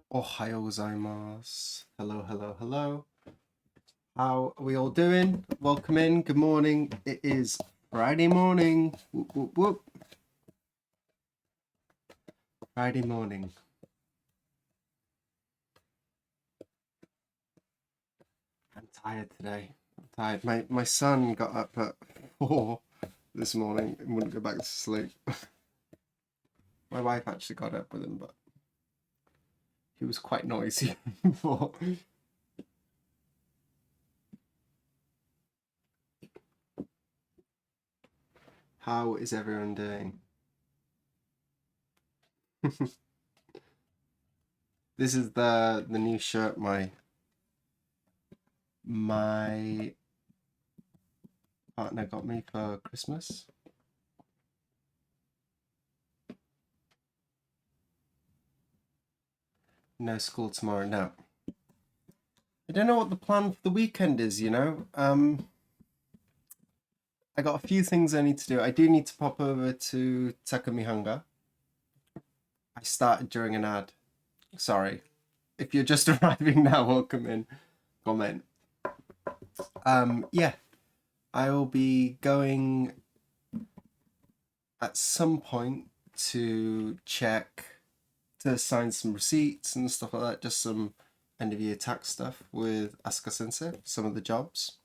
Ohayo gozaimasu. Hello, hello, hello. How are we all doing? Welcome in. Good morning. It is Friday morning. Whoop, whoop, whoop. Friday morning. I'm tired today. I'm tired. My son got up at 4 this morning and wouldn't go back to sleep. My wife actually got up with him, but he was quite noisy before. How is everyone doing? This is the new shirt my partner got me for Christmas. No school tomorrow, no. I don't know what the plan for the weekend is, you know? I got a few things I need to do. I do need to pop over to Takamihanga. I started during an ad. Sorry. If you're just arriving now, welcome in. Comment. Yeah. I will be going at some point to sign some receipts and stuff like that, just some end of year tax stuff with Asuka Sensei, some of the jobs.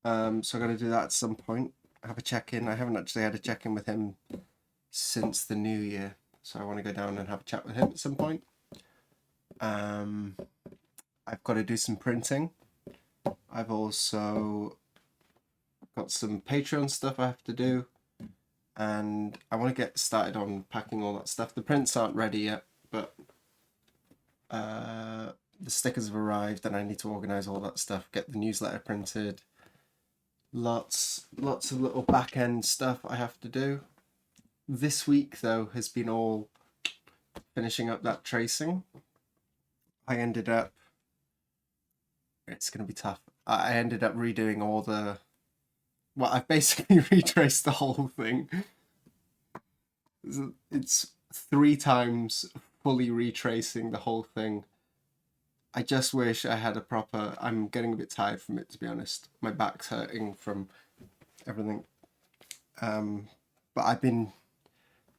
So I'm going to do that at some point. Have a check-in. I haven't actually had a check-in with him since the new year, so I want to go down and have a chat with him at some point. I've got to do some printing. I've also got some Patreon stuff I have to do, and I want to get started on packing all that stuff. The prints aren't ready yet, but the stickers have arrived and I need to organize all that stuff, get the newsletter printed. Lots of little back end stuff I have to do. This week though has been all finishing up that tracing. I ended up, it's going to be tough. I ended up redoing all the, well, I've basically retraced the whole thing. It's 3 times fully retracing the whole thing. I just wish I had a proper, I'm getting a bit tired from it, to be honest. My back's hurting from everything. But I've been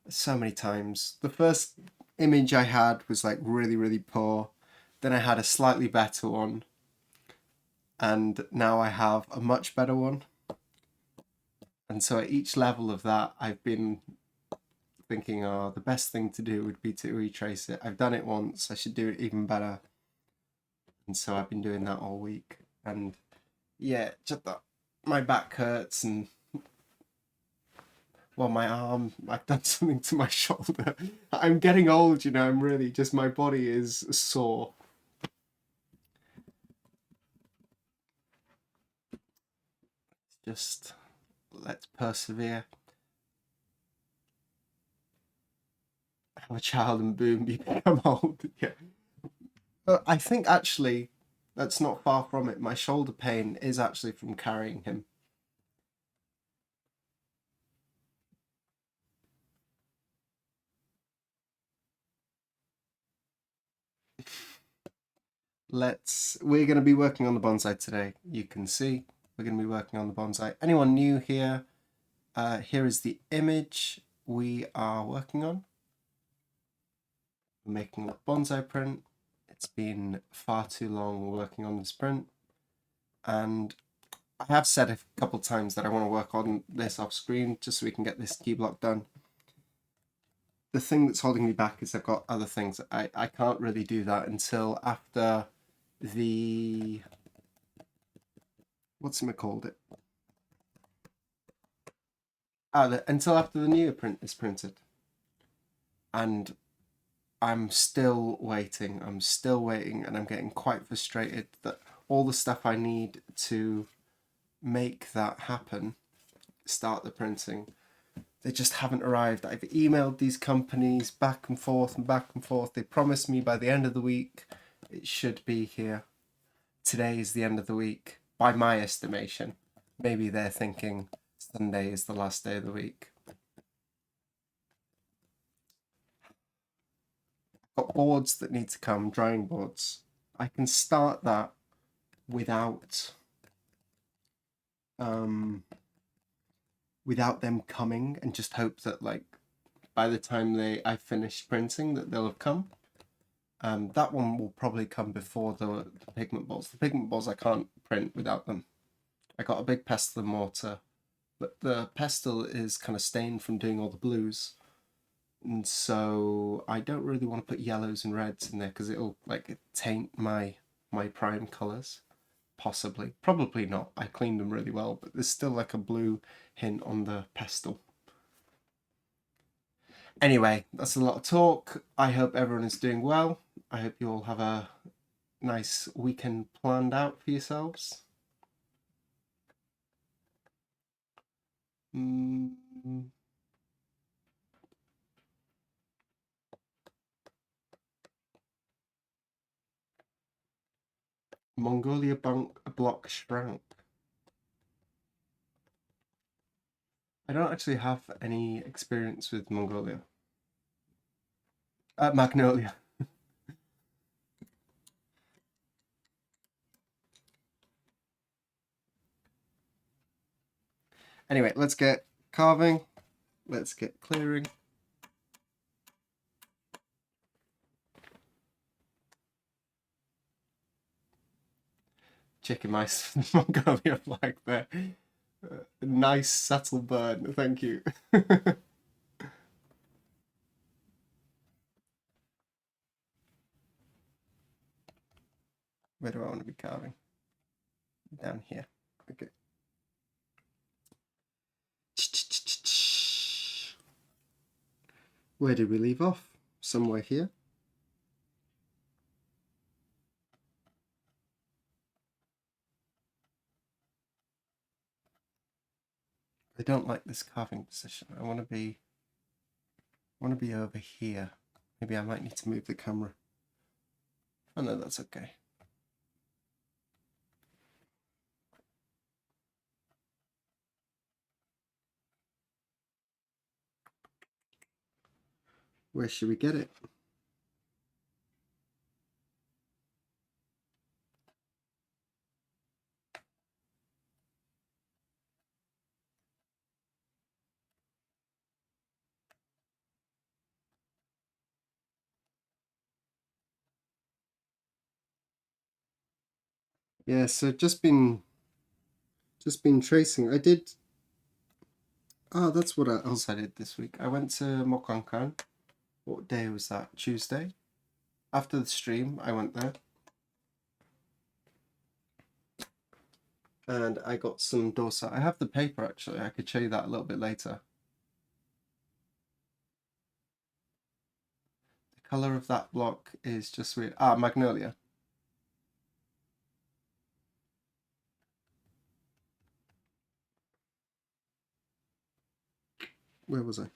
so many times. The first image I had was like really, really poor. Then I had a slightly better one, and now I have a much better one. And so at each level of that, I've been thinking, oh, the best thing to do would be to retrace it. I've done it once, I should do it even better. And so I've been doing that all week. And yeah, just that my back hurts and well, my arm, I've done something to my shoulder. I'm getting old, you know, I'm really just, my body is sore. Just let's persevere. Have a child and boom, you become old. Yeah. But I think actually that's not far from it. My shoulder pain is actually from carrying him. We're going to be working on the bonsai today. You can see we're going to be working on the bonsai. Anyone new here? Here is the image we are working on. We're making a bonsai print. It's been far too long working on this print. And I have said a couple times that I want to work on this off screen just so we can get this key block done. The thing that's holding me back is I've got other things. I can't really do that until after the, what's it called it? Until after the new print is printed. And I'm still waiting. I'm still waiting, and I'm getting quite frustrated that all the stuff I need to make that happen, start the printing, they just haven't arrived. I've emailed these companies back and forth and back and forth. They promised me by the end of the week it should be here. Today is the end of the week, by my estimation. Maybe they're thinking Sunday is the last day of the week. I've got boards that need to come, drying boards. I can start that without without them coming, and just hope that like by the time I finish printing that they'll have come. That one will probably come before the pigment balls. The pigment balls I can't print without them. I got a big pestle and mortar, but the pestle is kind of stained from doing all the blues, and so I don't really want to put yellows and reds in there because it'll like taint my prime colours. Possibly, probably not. I cleaned them really well, but there's still like a blue hint on the pestle. Anyway, that's a lot of talk. I hope everyone is doing well. I hope you all have a nice weekend planned out for yourselves. Mm, Mongolia block shrank. I don't actually have any experience with Mongolia. Magnolia. Anyway, let's get carving. Let's get clearing. Chicken mice Mongolia flag there. Nice subtle burn, thank you. Where do I want to be carving? Down here. Okay. Where did we leave off? Somewhere here. I don't like this carving position. I want to be over here. Maybe I might need to move the camera. Oh no, that's okay. Where should we get it? Yeah, so just been tracing. I did. Oh, that's what else I did this week. I went to Mokankan. What day was that? Tuesday. After the stream, I went there and I got some dosa. I have the paper actually. I could show you that a little bit later. The color of that block is just weird. Ah, magnolia. Where was I?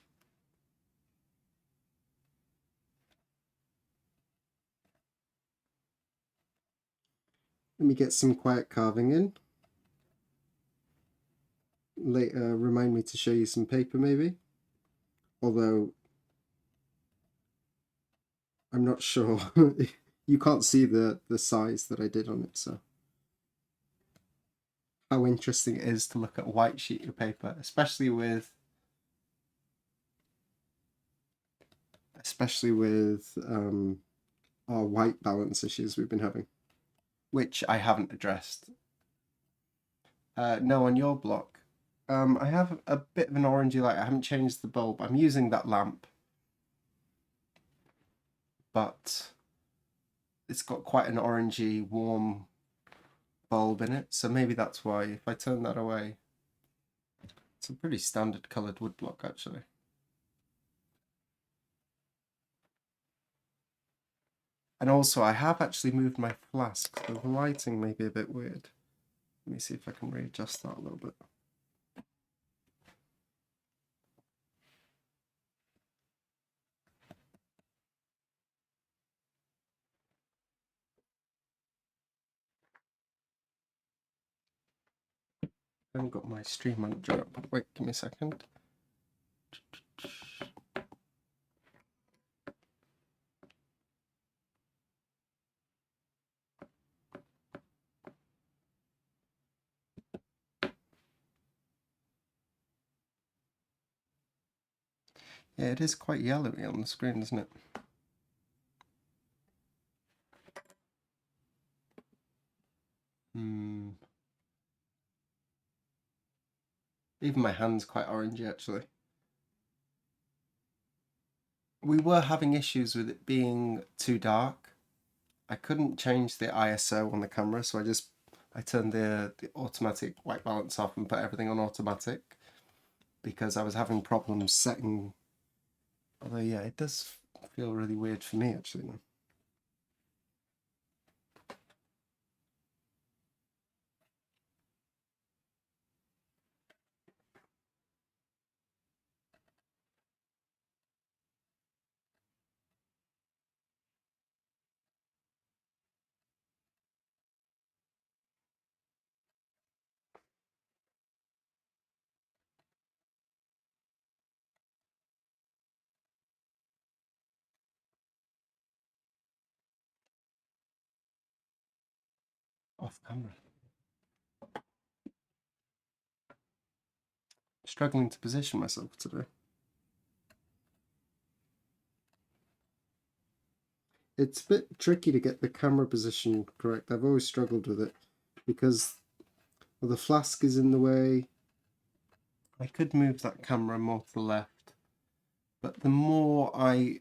Let me get some quiet carving in. Later, remind me to show you some paper maybe. Although I'm not sure. You can't see the size that I did on it, so how interesting it is to look at a white sheet of paper, especially with our white balance issues we've been having, which I haven't addressed. No, on your block, I have a bit of an orangey light. I haven't changed the bulb. I'm using that lamp, but it's got quite an orangey, warm bulb in it, so maybe that's why. If I turn that away, it's a pretty standard coloured woodblock actually. And also, I have actually moved my flask, so the lighting may be a bit weird. Let me see if I can readjust that a little bit. I haven't got my stream manager up. Wait, give me a second. Yeah, it is quite yellowy on the screen, isn't it? Even my hand's quite orangey, actually. We were having issues with it being too dark. I couldn't change the ISO on the camera, so I turned the automatic white balance off and put everything on automatic because I was having problems setting. Although, yeah, it does feel really weird for me, actually. Off camera. Struggling to position myself today. It's a bit tricky to get the camera position correct. I've always struggled with it because the flask is in the way. I could move that camera more to the left, but the more I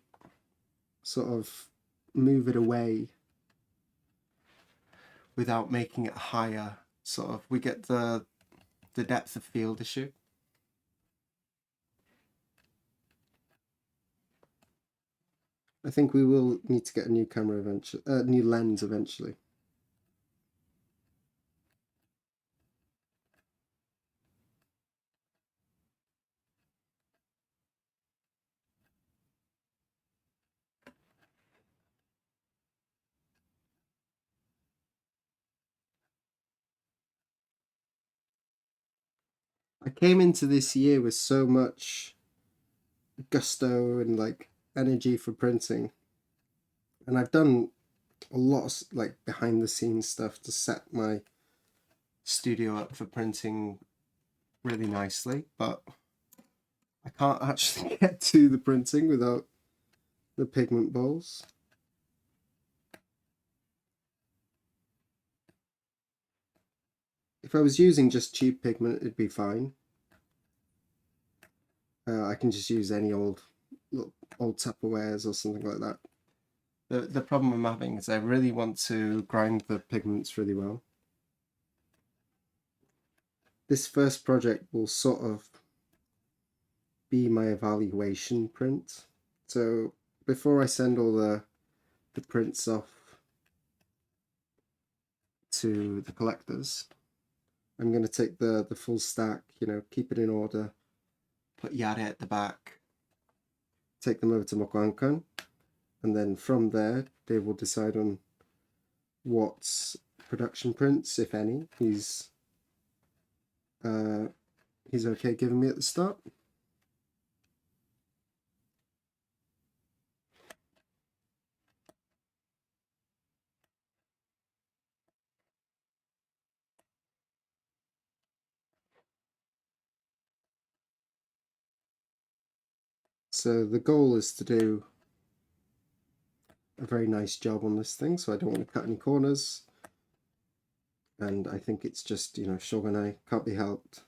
sort of move it away without making it higher, sort of, we get the depth of field issue. I think we will need to get a new camera eventually, new lens eventually. I came into this year with so much gusto and like energy for printing, and I've done a lot of like behind the scenes stuff to set my studio up for printing really nicely, but I can't actually get to the printing without the pigment bowls. If I was using just cheap pigment, it'd be fine. I can just use any old Tupperwares or something like that. The problem I'm having is I really want to grind the pigments really well. This first project will sort of be my evaluation print. So before I send all the prints off to the collectors, I'm going to take the full stack, keep it in order, put Yare at the back, take them over to Mokwankan, and then from there they will decide on what production prints, if any, he's okay giving me at the start. So the goal is to do a very nice job on this thing, so I don't want to cut any corners. And I think it's just, shogunai, can't be helped.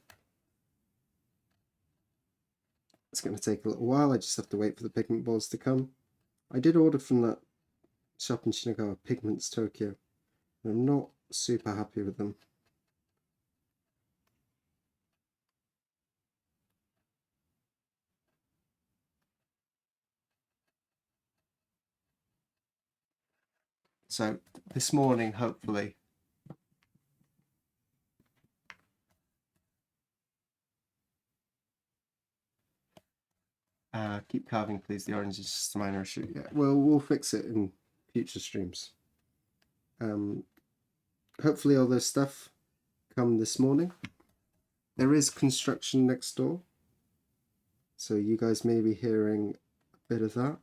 It's going to take a little while, I just have to wait for the pigment balls to come. I did order from that shop in Shinagawa, Pigments Tokyo, and I'm not super happy with them. So this morning, hopefully, keep carving, please. The orange is just a minor issue. Yeah, we'll fix it in future streams. Hopefully, all this stuff come this morning. There is construction next door, so you guys may be hearing a bit of that.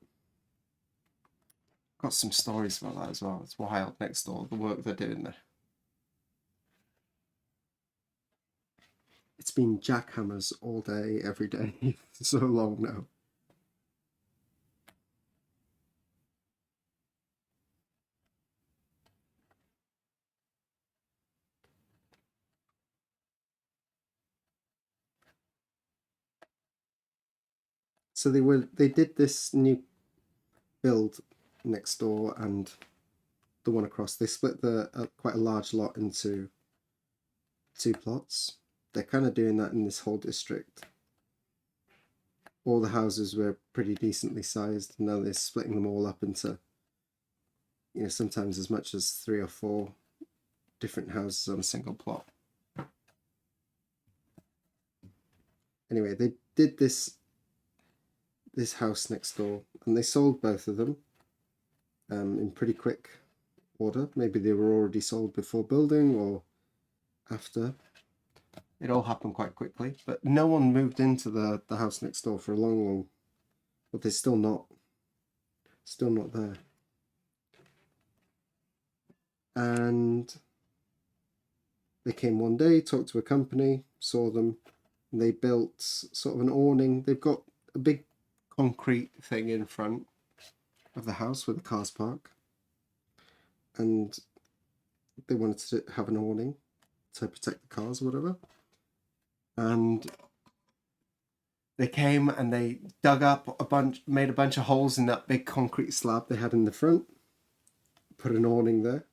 Got some stories about that as well. It's wild next door, the work they're doing there. It's been jackhammers all day, every day, for so long now. So they did this new build next door and the one across. They split quite a large lot into 2 plots. They're kind of doing that in this whole district. All the houses were pretty decently sized, and now they're splitting them all up into, sometimes as much as 3 or 4 different houses on a single plot. Anyway, they did this house next door, and they sold both of them in pretty quick order. Maybe they were already sold before building or after. It all happened quite quickly, but no one moved into the house next door for a long, but they're still not there. And they came one day, talked to a company, saw them, and they built sort of an awning. They've got a big concrete thing in front of the house where the cars park, and they wanted to have an awning to protect the cars or whatever. And they came and they dug up made a bunch of holes in that big concrete slab they had in the front, put an awning there.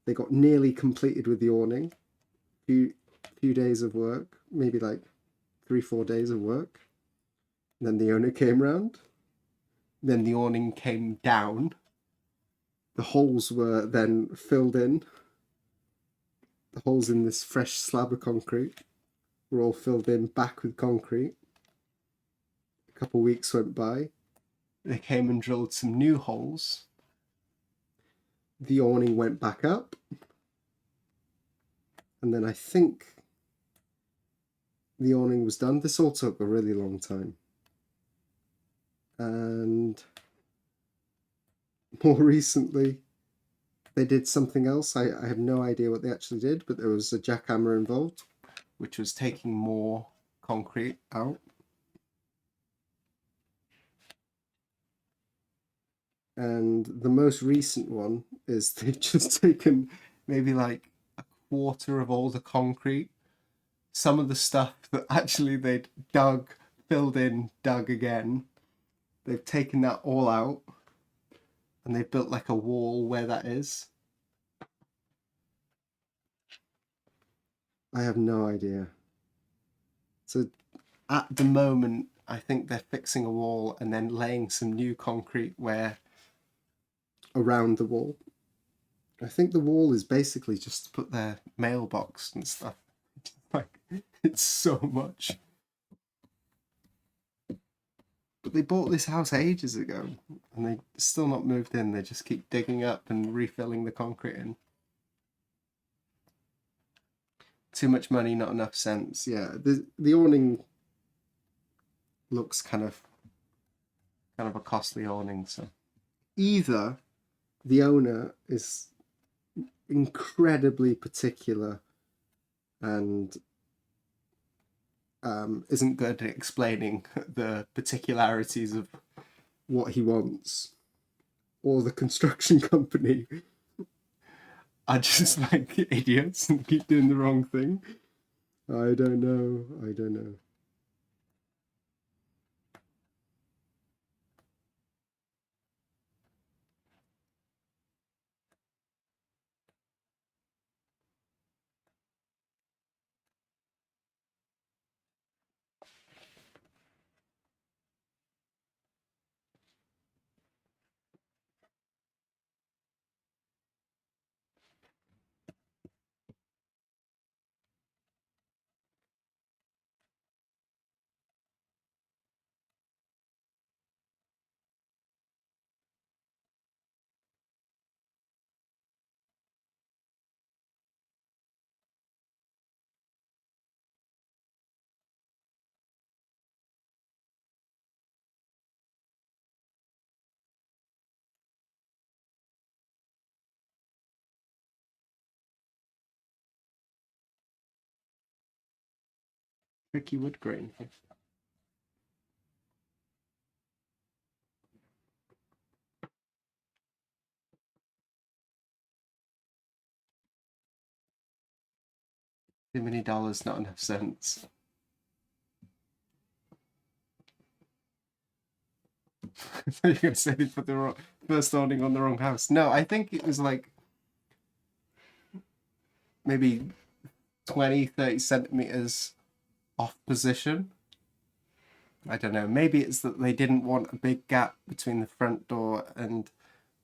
They got nearly completed with the awning. Few days of work, maybe like 3-4 days of work. And then the owner came round. Then the awning came down. The holes were then filled in. The holes in this fresh slab of concrete were all filled in back with concrete. A couple of weeks went by. They came and drilled some new holes. The awning went back up. And then I think the awning was done. This all took a really long time. And more recently, they did something else. I have no idea what they actually did, but there was a jackhammer involved, which was taking more concrete out. And the most recent one is they've just taken maybe like quarter of all the concrete. Some of the stuff that actually they'd dug, filled in, dug again, they've taken that all out and they've built like a wall where that is. I have no idea. So at the moment, I think they're fixing a wall and then laying some new concrete where around the wall. I think the wall is basically just to put their mailbox and stuff. Like, it's so much. But they bought this house ages ago and they still not moved in. They just keep digging up and refilling the concrete in. Too much money, not enough sense. Yeah, the awning looks kind of a costly awning. So either the owner is incredibly particular and isn't good at explaining the particularities of what he wants, or the construction company are just like idiots and keep doing the wrong thing. I don't know. Tricky wood grain. Too many dollars, not enough cents. You're gonna say they put the first awning on the wrong house. No, I think it was like maybe 20, 30 centimeters off position. I don't know. Maybe it's that they didn't want a big gap between the front door and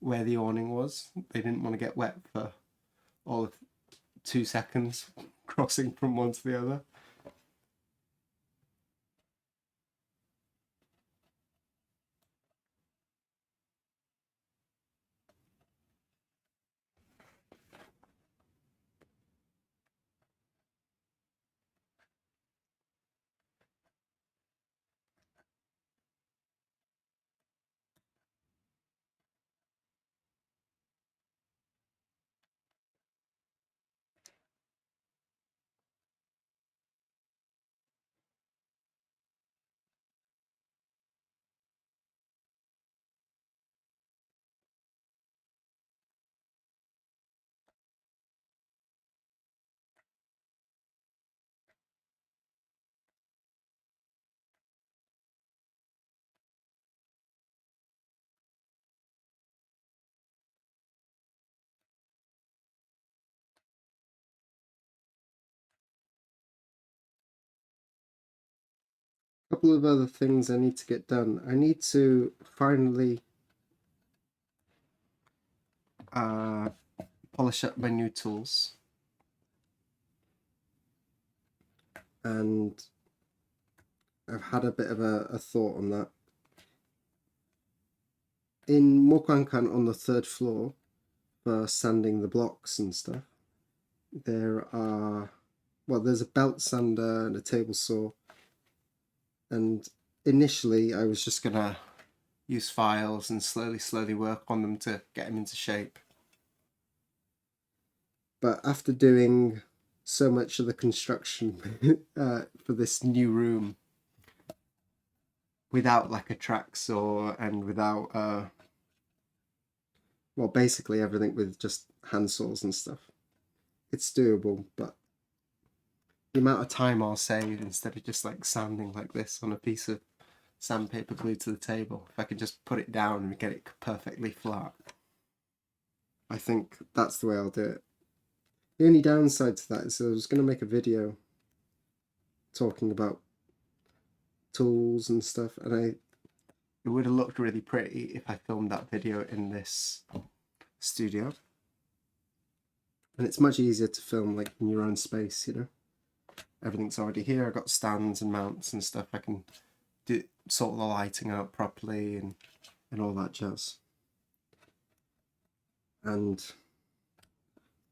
where the awning was. They didn't want to get wet for all of 2 seconds crossing from one to the other. A couple of other things I need to get done. I need to finally polish up my new tools. And I've had a bit of a thought on that. In Mokwankan on the third floor, for sanding the blocks and stuff, there's a belt sander and a table saw. And initially I was just gonna use files and slowly work on them to get them into shape. But after doing so much of the construction for this new room without like a track saw and without basically everything with just hand saws and stuff, it's doable, but the amount of time I'll save instead of just like sanding like this on a piece of sandpaper glued to the table, if I could just put it down and get it perfectly flat, I think that's the way I'll do it. The only downside to that is I was going to make a video talking about tools and stuff, and it would have looked really pretty if I filmed that video in this studio. And it's much easier to film like in your own space, you know. Everything's already here. I've got stands and mounts and stuff. I can sort the lighting out properly and all that jazz. And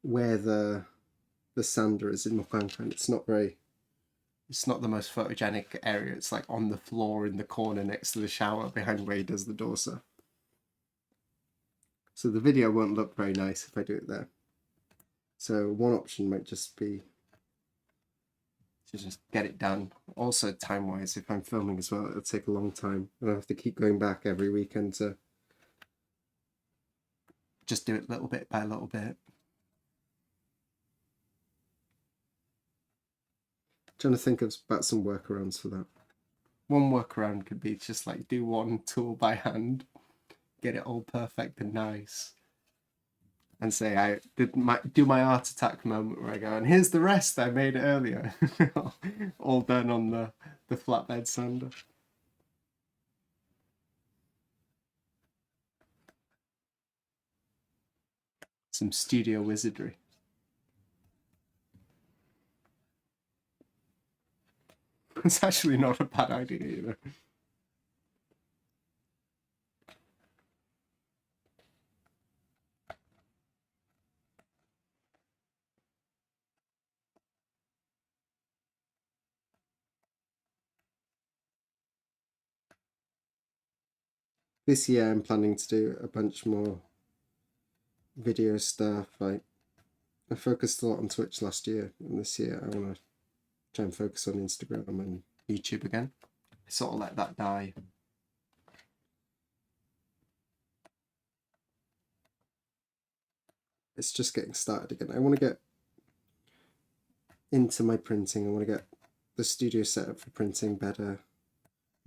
where the sander is in Mokangkan, it's not the most photogenic area. It's like on the floor in the corner next to the shower behind where he does the dosa. So the video won't look very nice if I do it there. So one option might just be to just get it done. Also time-wise, if I'm filming as well, it'll take a long time. And I have to keep going back every weekend to just do it little bit by little bit. Trying to think about some workarounds for that. One workaround could be just like do one tool by hand, get it all perfect and nice, and say I do my art attack moment where I go, and here's the rest I made earlier, all done on the flatbed sander. Some studio wizardry. It's actually not a bad idea, you know. This year I'm planning to do a bunch more video stuff. I focused a lot on Twitch last year, and this year I want to try and focus on Instagram and YouTube again. I sort of let that die. It's just getting started again. I want to get into my printing. I want to get the studio set up for printing better,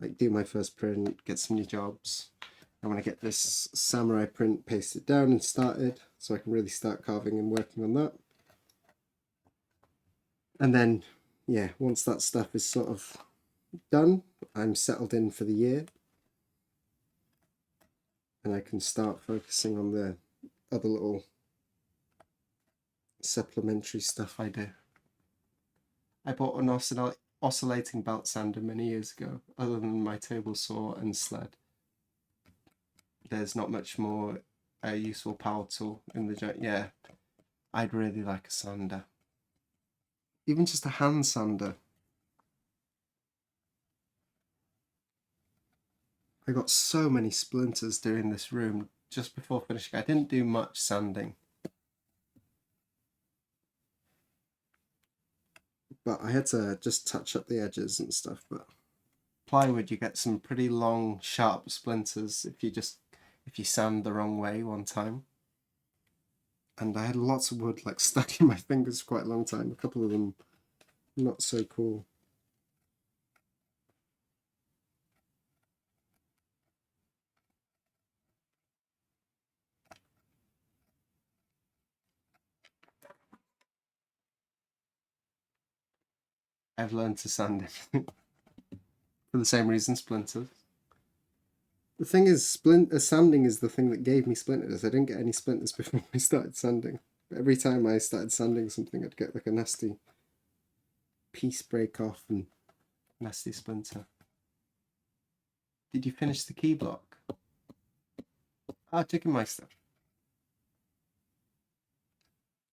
like do my first print, get some new jobs. I want to get this samurai print pasted down and started so I can really start carving and working on that. And then, yeah, once that stuff is sort of done, I'm settled in for the year. And I can start focusing on the other little supplementary stuff I do. I bought an oscillating belt sander many years ago. Other than my table saw and sled, there's not much more useful power tool in the joint. Yeah, I'd really like a sander. Even just a hand sander. I got so many splinters doing this room just before finishing. I didn't do much sanding, but I had to just touch up the edges and stuff. But plywood, you get some pretty long, sharp splinters if you sand the wrong way one time. And I had lots of wood like stuck in my fingers for quite a long time. A couple of them not so cool. I've learned to sand it for the same reason, splinters. The thing is, sanding is the thing that gave me splinters. I didn't get any splinters before I started sanding. But every time I started sanding something, I'd get like a nasty piece break off and nasty splinter. Did you finish the key block? Ah, taking my stuff.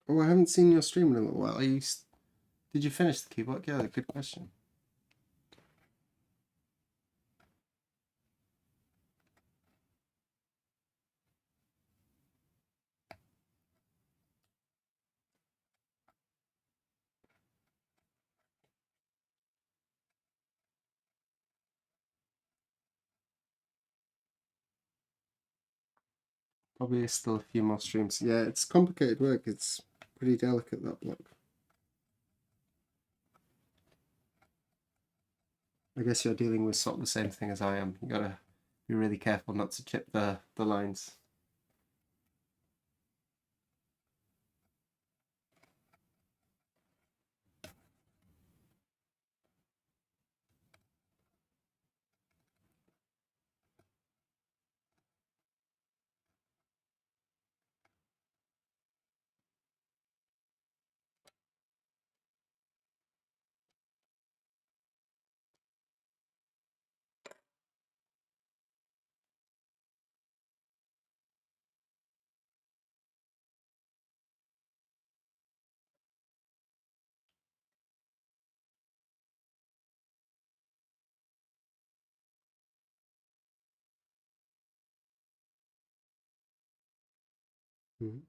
Oh, I haven't seen your stream in a little while. Did you finish the key block? Yeah, good question. Probably still a few more streams. Yeah, it's complicated work. It's pretty delicate, that block. I guess you're dealing with sort of the same thing as I am. You gotta be really careful not to chip the lines. Mm-hmm.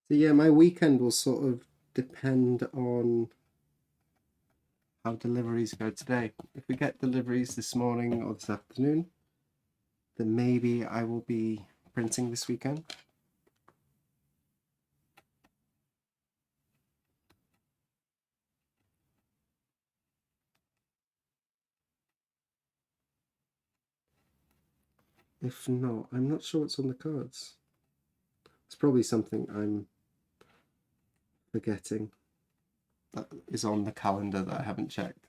So yeah, my weekend will sort of depend on how deliveries go today. If we get deliveries this morning or this afternoon, then maybe I will be printing this weekend. If not, I'm not sure what's on the cards. It's probably something I'm forgetting that is on the calendar that I haven't checked.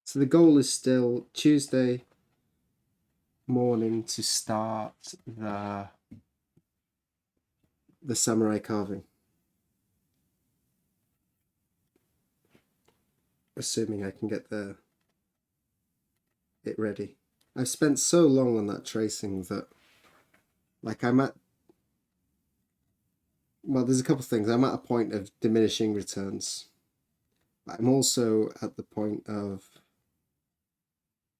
So the goal is still Tuesday morning to start the samurai carving, assuming I can get it ready. I've spent so long on that tracing that, like, well, there's a couple of things. I'm at a point of diminishing returns. I'm also at the point of,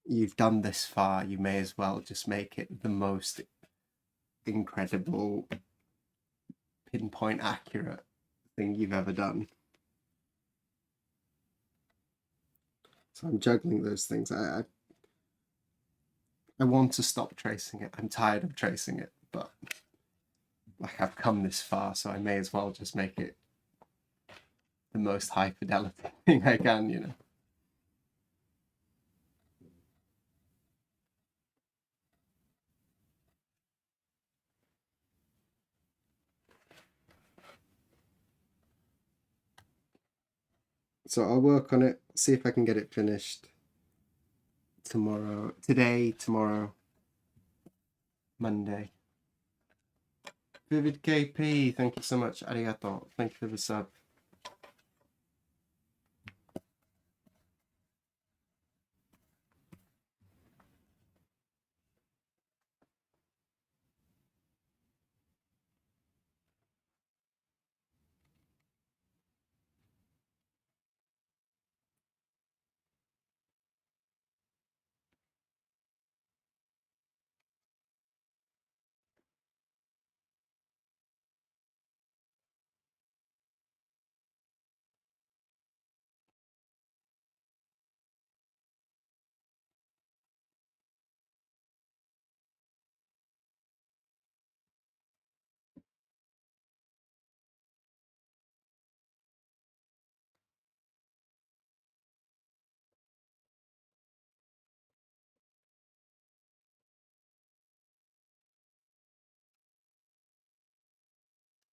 you've done this far, you may as well just make it the most incredible, pinpoint accurate thing you've ever done. So I'm juggling those things. I want to stop tracing it. I'm tired of tracing it, but like, I've come this far, so I may as well just make it the most high fidelity thing I can, you know. So I'll work on it, see if I can get it finished tomorrow, Monday. Vivid KP, thank you so much. Arigato. Thank you for the sub.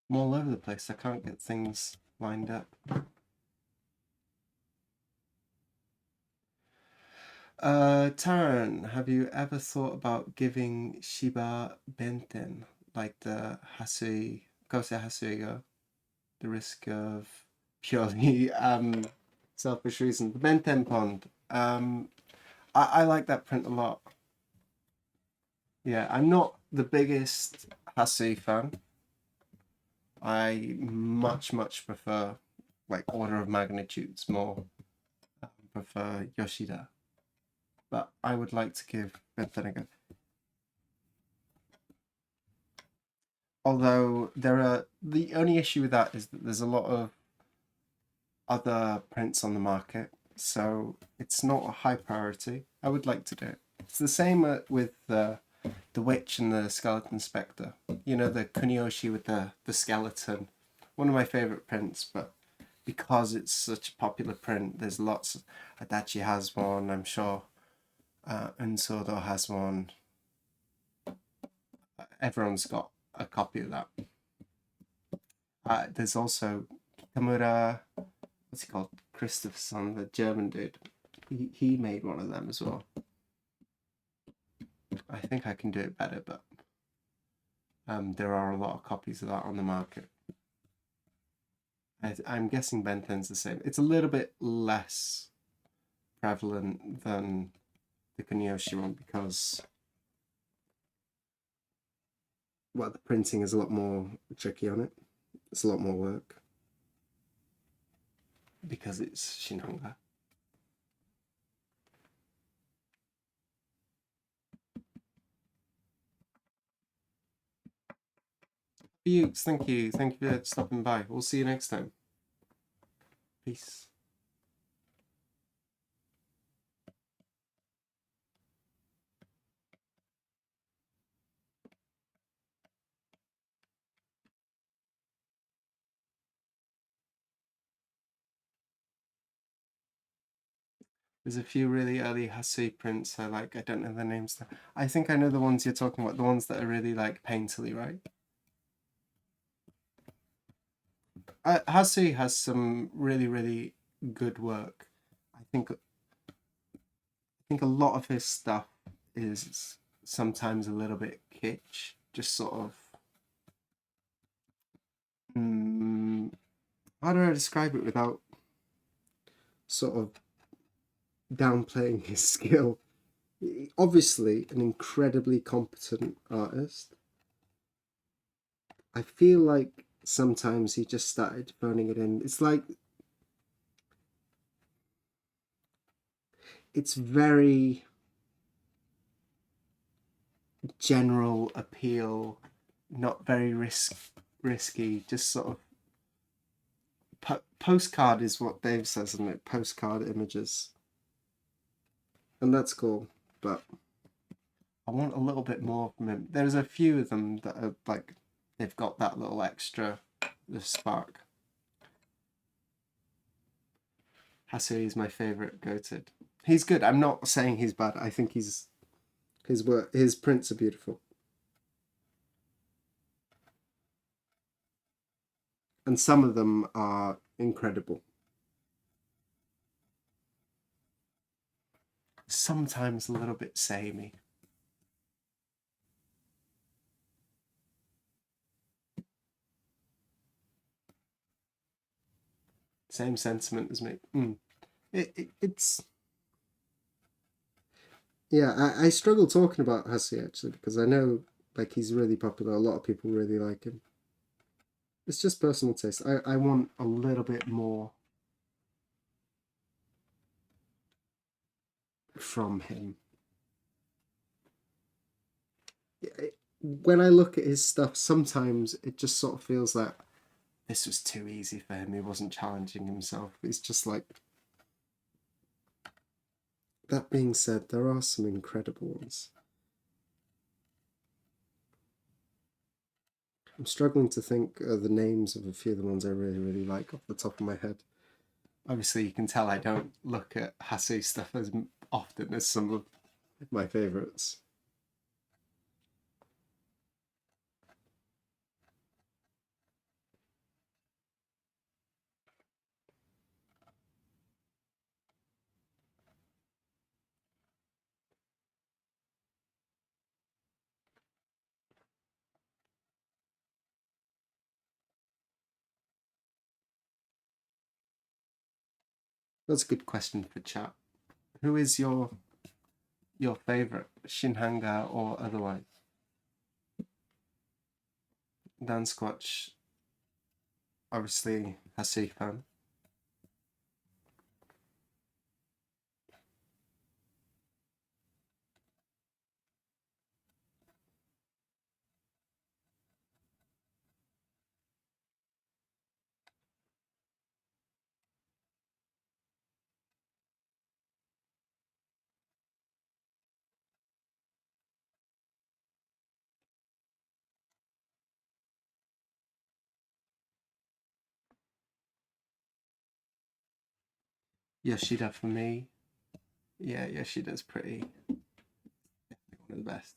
I'm all over the place. I can't get things lined up. Taran, have you ever thought about giving Shiba Benten, like the Gosei Hasuigo, the risk of purely selfish reason. The Benten Pond. I like that print a lot. Yeah, I'm not the biggest Hasui fan. I much prefer like order of magnitudes more. I prefer Yoshida, but I would like to give Bentheniga. Although the only issue with that is that there's a lot of other prints on the market, so it's not a high priority. I would like to do it. It's the same with the witch and the skeleton spectre. You know, the Kunioshi with the skeleton. One of my favorite prints, but because it's such a popular print, there's lots. Adachi has one, I'm sure. Unsodo has one. Everyone's got a copy of that. There's also Kitamura. What's he called? Christopherson, the German dude. He made one of them as well. I think I can do it better, but there are a lot of copies of that on the market. I'm guessing Benten's the same. It's a little bit less prevalent than the Kunioshi one because, well, the printing is a lot more tricky on it. It's a lot more work because it's Shinonga. Fuchs, thank you. Thank you for stopping by. We'll see you next time. Peace. There's a few really early Hasui prints I like. I don't know the names. I think I know the ones you're talking about, the ones that are really like painterly, right? Hasui has some really good work. I think a lot of his stuff is sometimes a little bit kitsch, just sort of. How do I describe it without sort of downplaying his skill? Obviously, an incredibly competent artist. I feel like sometimes he just started phoning it in. It's very general appeal, not very risky, just sort of postcard is what Dave says, isn't it? Postcard images. And that's cool, but I want a little bit more from him. There's a few of them that are like, they've got that little extra, the spark. Hasui is my favourite goated. He's good. I'm not saying he's bad. I think his prints are beautiful. And some of them are incredible. Sometimes a little bit samey. Same sentiment as me. It's yeah. I struggle talking about Hasui actually because I know like he's really popular. A lot of people really like him. It's just personal taste. I want a little bit more from him. When I look at his stuff, sometimes it just sort of feels like this was too easy for him. He wasn't challenging himself. It's just like. That being said, there are some incredible ones. I'm struggling to think of the names of a few of the ones I really like off the top of my head. Obviously, you can tell I don't look at Hasui stuff as often as some of my favourites. That's a good question for chat. Who is your favorite, Shinhanga or otherwise? Dan Squatch, obviously Hasi fan. Yoshida for me. Yeah, Yoshida's pretty one of the best.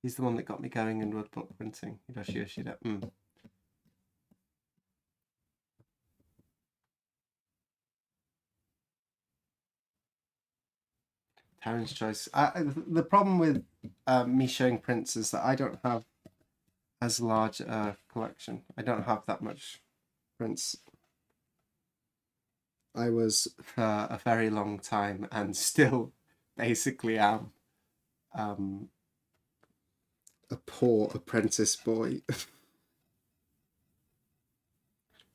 He's the one that got me going in woodblock printing. Hiroshi Yoshida. Taryn's choice. The problem with me showing prints is that I don't have as large a collection. I don't have that much prints. I was for a very long time and still basically am a poor apprentice boy.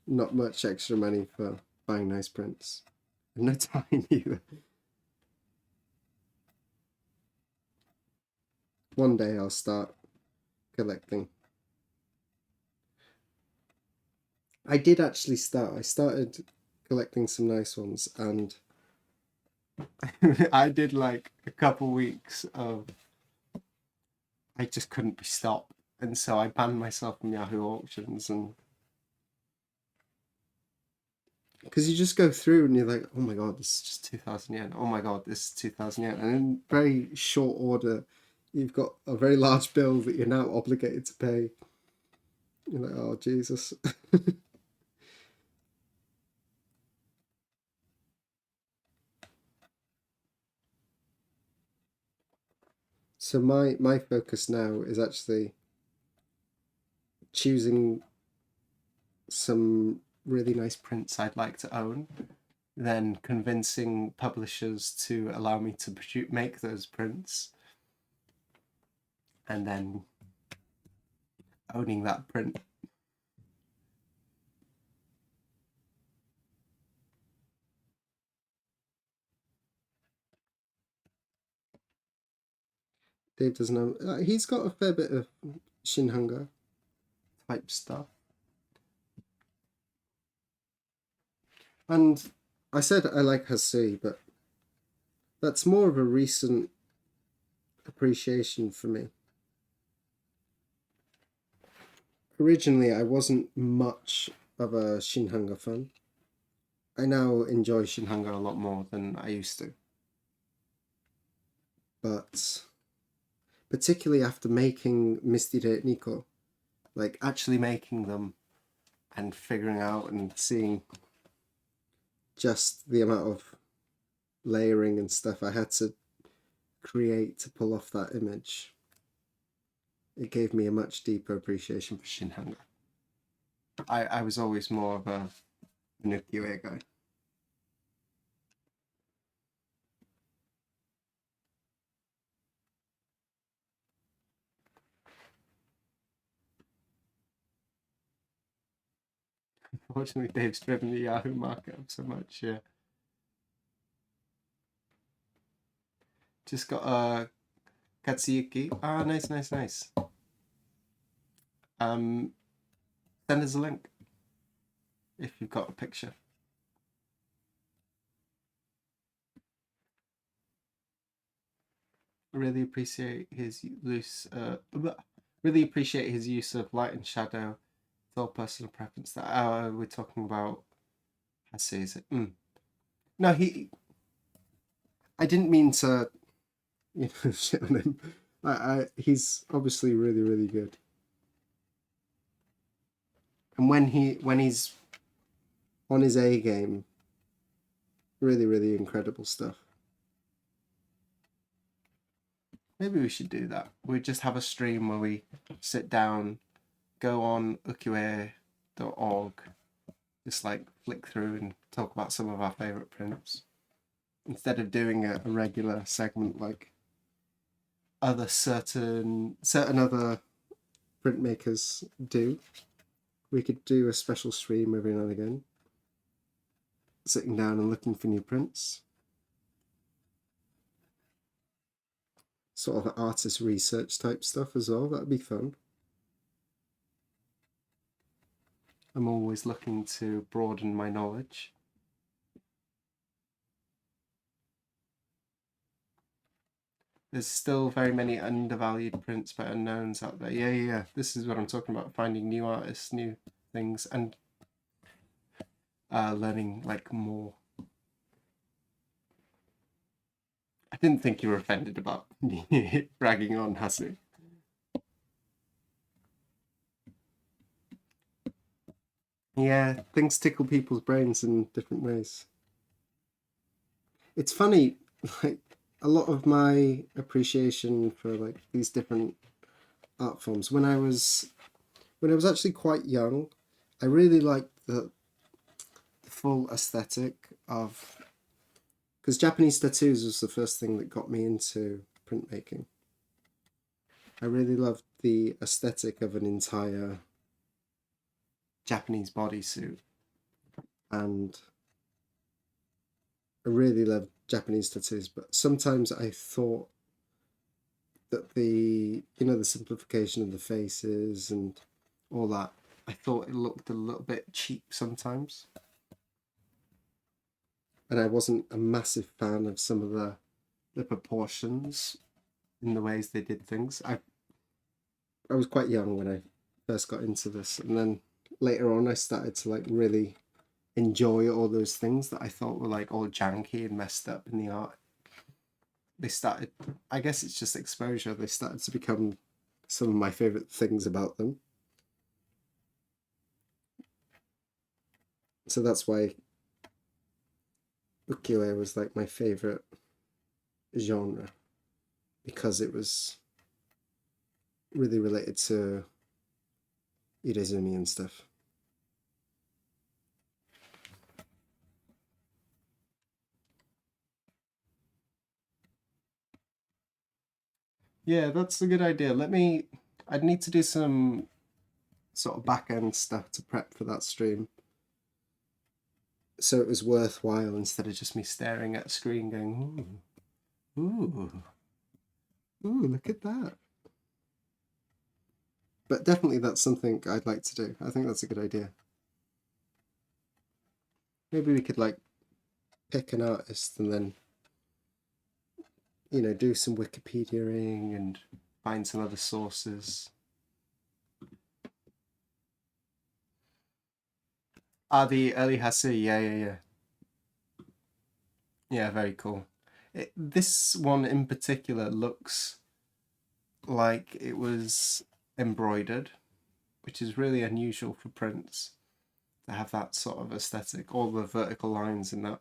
Not much extra money for buying nice prints. No time either. One day I'll start collecting. I did actually start. I started collecting some nice ones, and I did like a couple weeks of I just couldn't be stopped, and so I banned myself from Yahoo auctions, and because you just go through and you're like, oh my god, this is just 2,000 yen. Oh my god, this is 2,000 yen, and in very short order, you've got a very large bill that you're now obligated to pay. You're like, oh Jesus. So my focus now is actually choosing some really nice prints I'd like to own, then convincing publishers to allow me to make those prints, and then owning that print. Dave doesn't know. He's got a fair bit of Shinhanga type stuff. And I said I like Hasi, but that's more of a recent appreciation for me. Originally, I wasn't much of a Shinhanga fan. I now enjoy Shinhanga a lot more than I used to. But particularly after making Mistire Nico, like actually making them and figuring out and seeing just the amount of layering and stuff I had to create to pull off that image, it gave me a much deeper appreciation for Shinhanga. I was always more of a Nukiyo guy. Unfortunately, Dave's driven the Yahoo market up so much. Yeah, just got a Katsuyuki. Ah, nice, nice, nice. Send us a link if you've got a picture. Really appreciate his really appreciate his use of light and shadow. It's all personal preference. That we're talking about. I see. Is it? No, he. I didn't mean to, shit on him. He's obviously really, really good. And when he's on his A game, really, really incredible stuff. Maybe we should do that. We just have a stream where we sit down, go on ukiyo.org, just like flick through and talk about some of our favourite prints. Instead of doing a regular segment like other certain other printmakers do, we could do a special stream every now and again, sitting down and looking for new prints. Sort of artist research type stuff as well. That'd be fun. I'm always looking to broaden my knowledge. There's still very many undervalued prints by unknowns out there. Yeah. This is what I'm talking about, finding new artists, new things, and learning like more. I didn't think you were offended about me ragging on Hasu. Yeah, things tickle people's brains in different ways. It's funny, like a lot of my appreciation for like these different art forms when I was actually quite young, I really liked the full aesthetic of, because Japanese tattoos was the first thing that got me into printmaking. I really loved the aesthetic of an entire Japanese bodysuit, and I really loved Japanese tattoos, but sometimes I thought that the simplification of the faces and all that, I thought it looked a little bit cheap sometimes. And I wasn't a massive fan of some of the proportions in the ways they did things. I was quite young when I first got into this, and then later on I started to like really enjoy all those things that I thought were like all janky and messed up in the art. They started, I guess it's just exposure, they started to become some of my favorite things about them. So that's why ukiyo-e was like my favorite genre, because it was really related to Irezumi and stuff. Yeah, that's a good idea. I'd need to do some sort of back end stuff to prep for that stream, so it was worthwhile instead of just me staring at a screen going, ooh, look at that. But definitely that's something I'd like to do. I think that's a good idea. Maybe we could like pick an artist and then, do some Wikipediaing and find some other sources. The early Hasu, yeah. Yeah, very cool. This one in particular looks like it was embroidered, which is really unusual for prints to have that sort of aesthetic. All the vertical lines in that.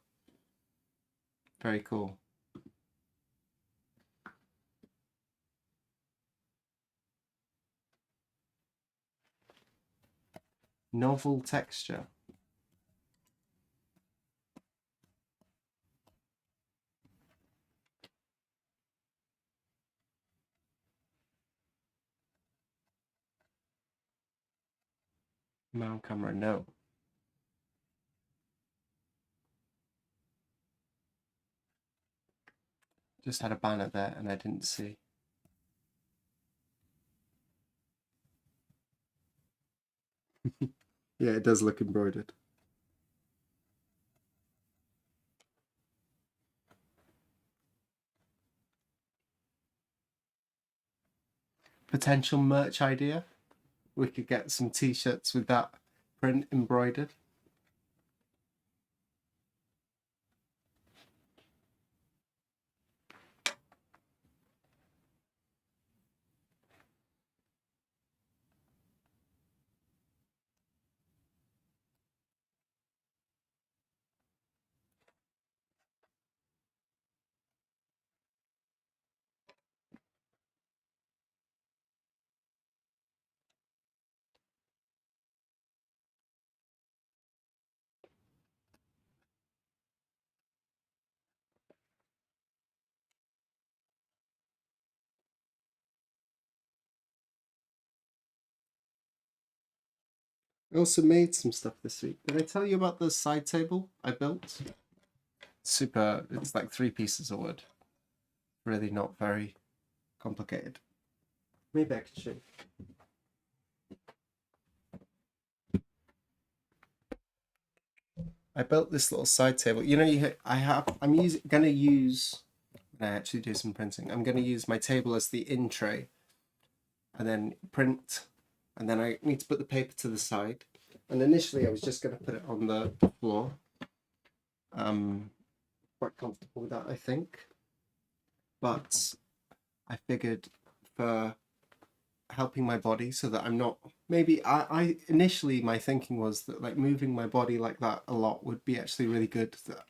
Very cool. Novel texture. Mount camera, no. Just had a banner there and I didn't see. Yeah, it does look embroidered. Potential merch idea. We could get some t-shirts with that print embroidered. I also made some stuff this week. Did I tell you about the side table I built? Super, it's like 3 pieces of wood. Really not very complicated. Maybe I could show you. I built this little side table. You know, gonna use when I actually do some printing. I'm gonna use my table as the in tray, and then print, and then I need to put the paper to the side. And initially, I was just gonna put it on the floor. Quite comfortable with that, I think. But I figured for helping my body so that I'm not maybe I initially my thinking was that like moving my body like that a lot would be actually really good, that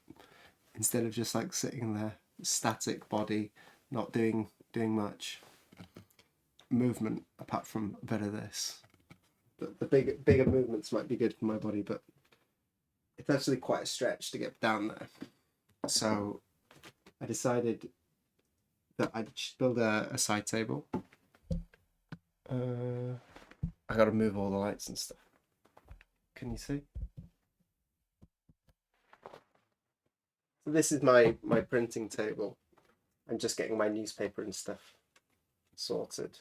instead of just like sitting there static body not doing much movement apart from a bit of this. The bigger movements might be good for my body, but it's actually quite a stretch to get down there. So I decided that I'd build a side table. I gotta move all the lights and stuff. Can you see? So this is my printing table. I'm just getting my newspaper and stuff sorted.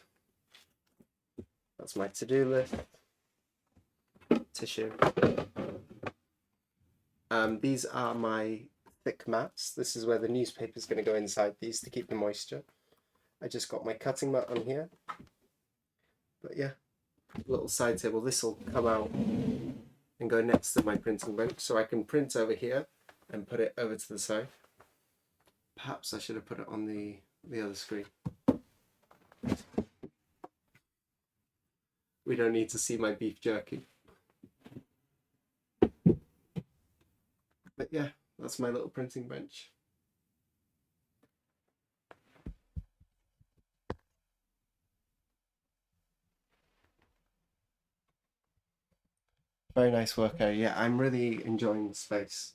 That's my to-do list. Tissue. These are my thick mats. This is where the newspaper is going to go inside these to keep the moisture. I just got my cutting mat on here. But yeah, little side table. This will come out and go next to my printing bench, so I can print over here and put it over to the side. Perhaps I should have put it on the other screen. We don't need to see my beef jerky. But yeah, that's my little printing bench. Very nice work area. Yeah, I'm really enjoying the space.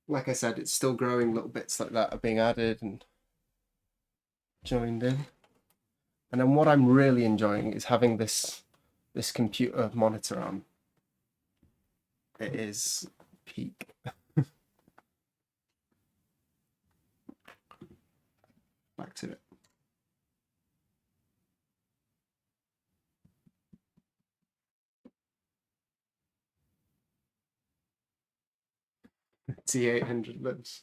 Like I said, it's still growing. Little bits like that are being added and joined in. And then what I'm really enjoying is having this computer monitor on. It is peak. Back to it. T800 lives.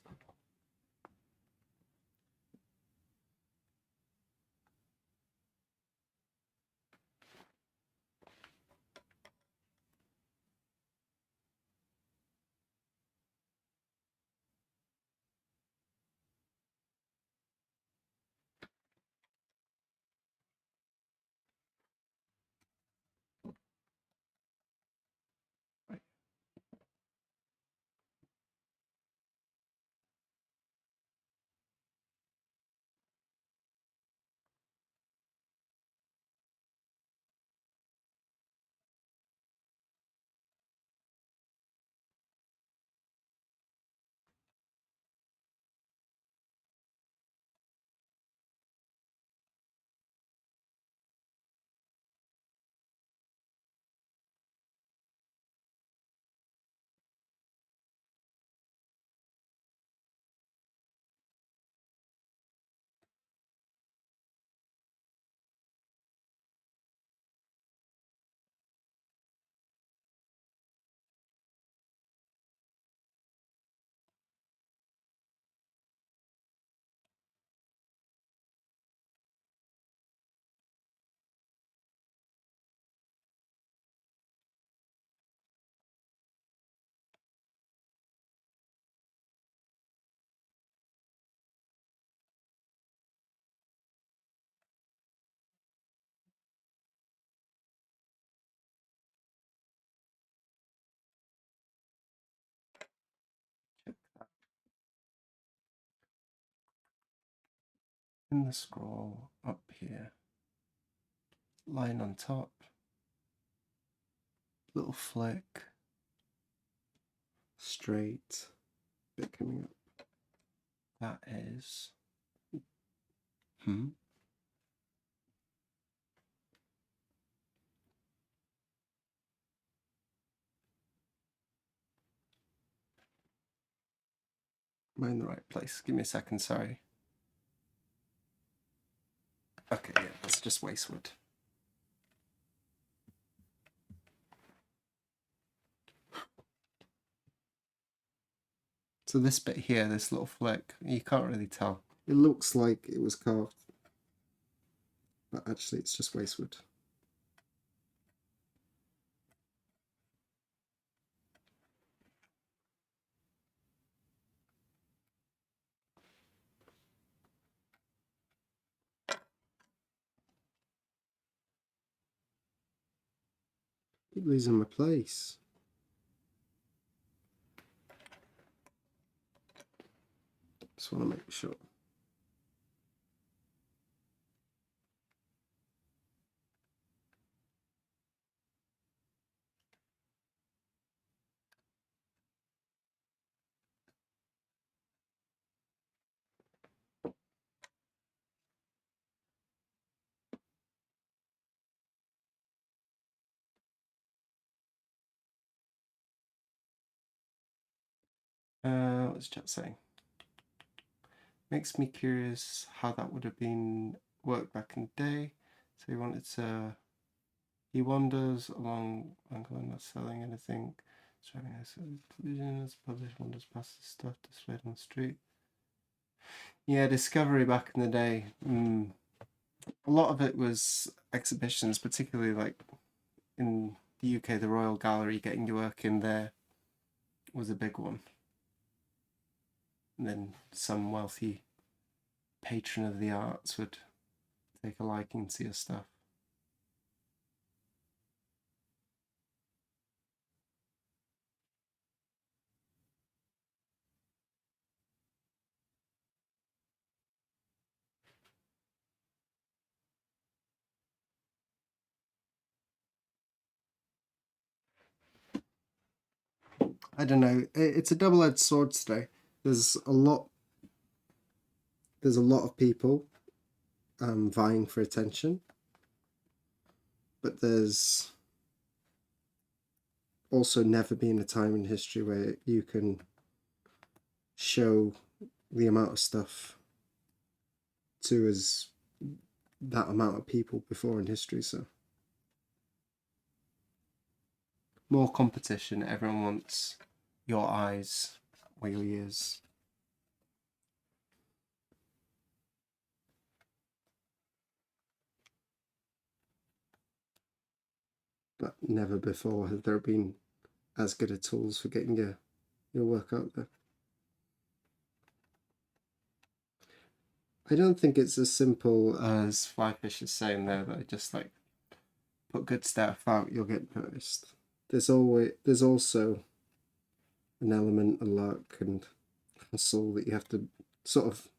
In the scroll up here, line on top, little flick, straight, bit coming up. That is Am I in the right place? Give me a second, sorry. Okay, yeah, that's just waste wood. So this bit here, this little flick, you can't really tell. It looks like it was carved, but actually it's just waste wood. Keep losing my place. Just want to make sure. What's chat saying? Makes me curious how that would have been worked back in the day. So he wanders along Angola, not selling anything. Striving collisions, published wanders past the stuff displayed on the street. Yeah, discovery back in the day. A lot of it was exhibitions, particularly like in the UK, the Royal Gallery, getting your work in there was a big one. And then some wealthy patron of the arts would take a liking to your stuff. I don't know. It's a double-edged sword today. There's a lot. There's a lot of people vying for attention, but there's also never been a time in history where you can show the amount of stuff to as that amount of people before in history. So more competition. Everyone wants your eyes or your ears. But never before have there been as good at tools for getting your work out there. I don't think it's as simple as Flyfish is saying there, that I just like put good stuff out, you'll get noticed. There's also an element of luck and hustle that you have to sort of,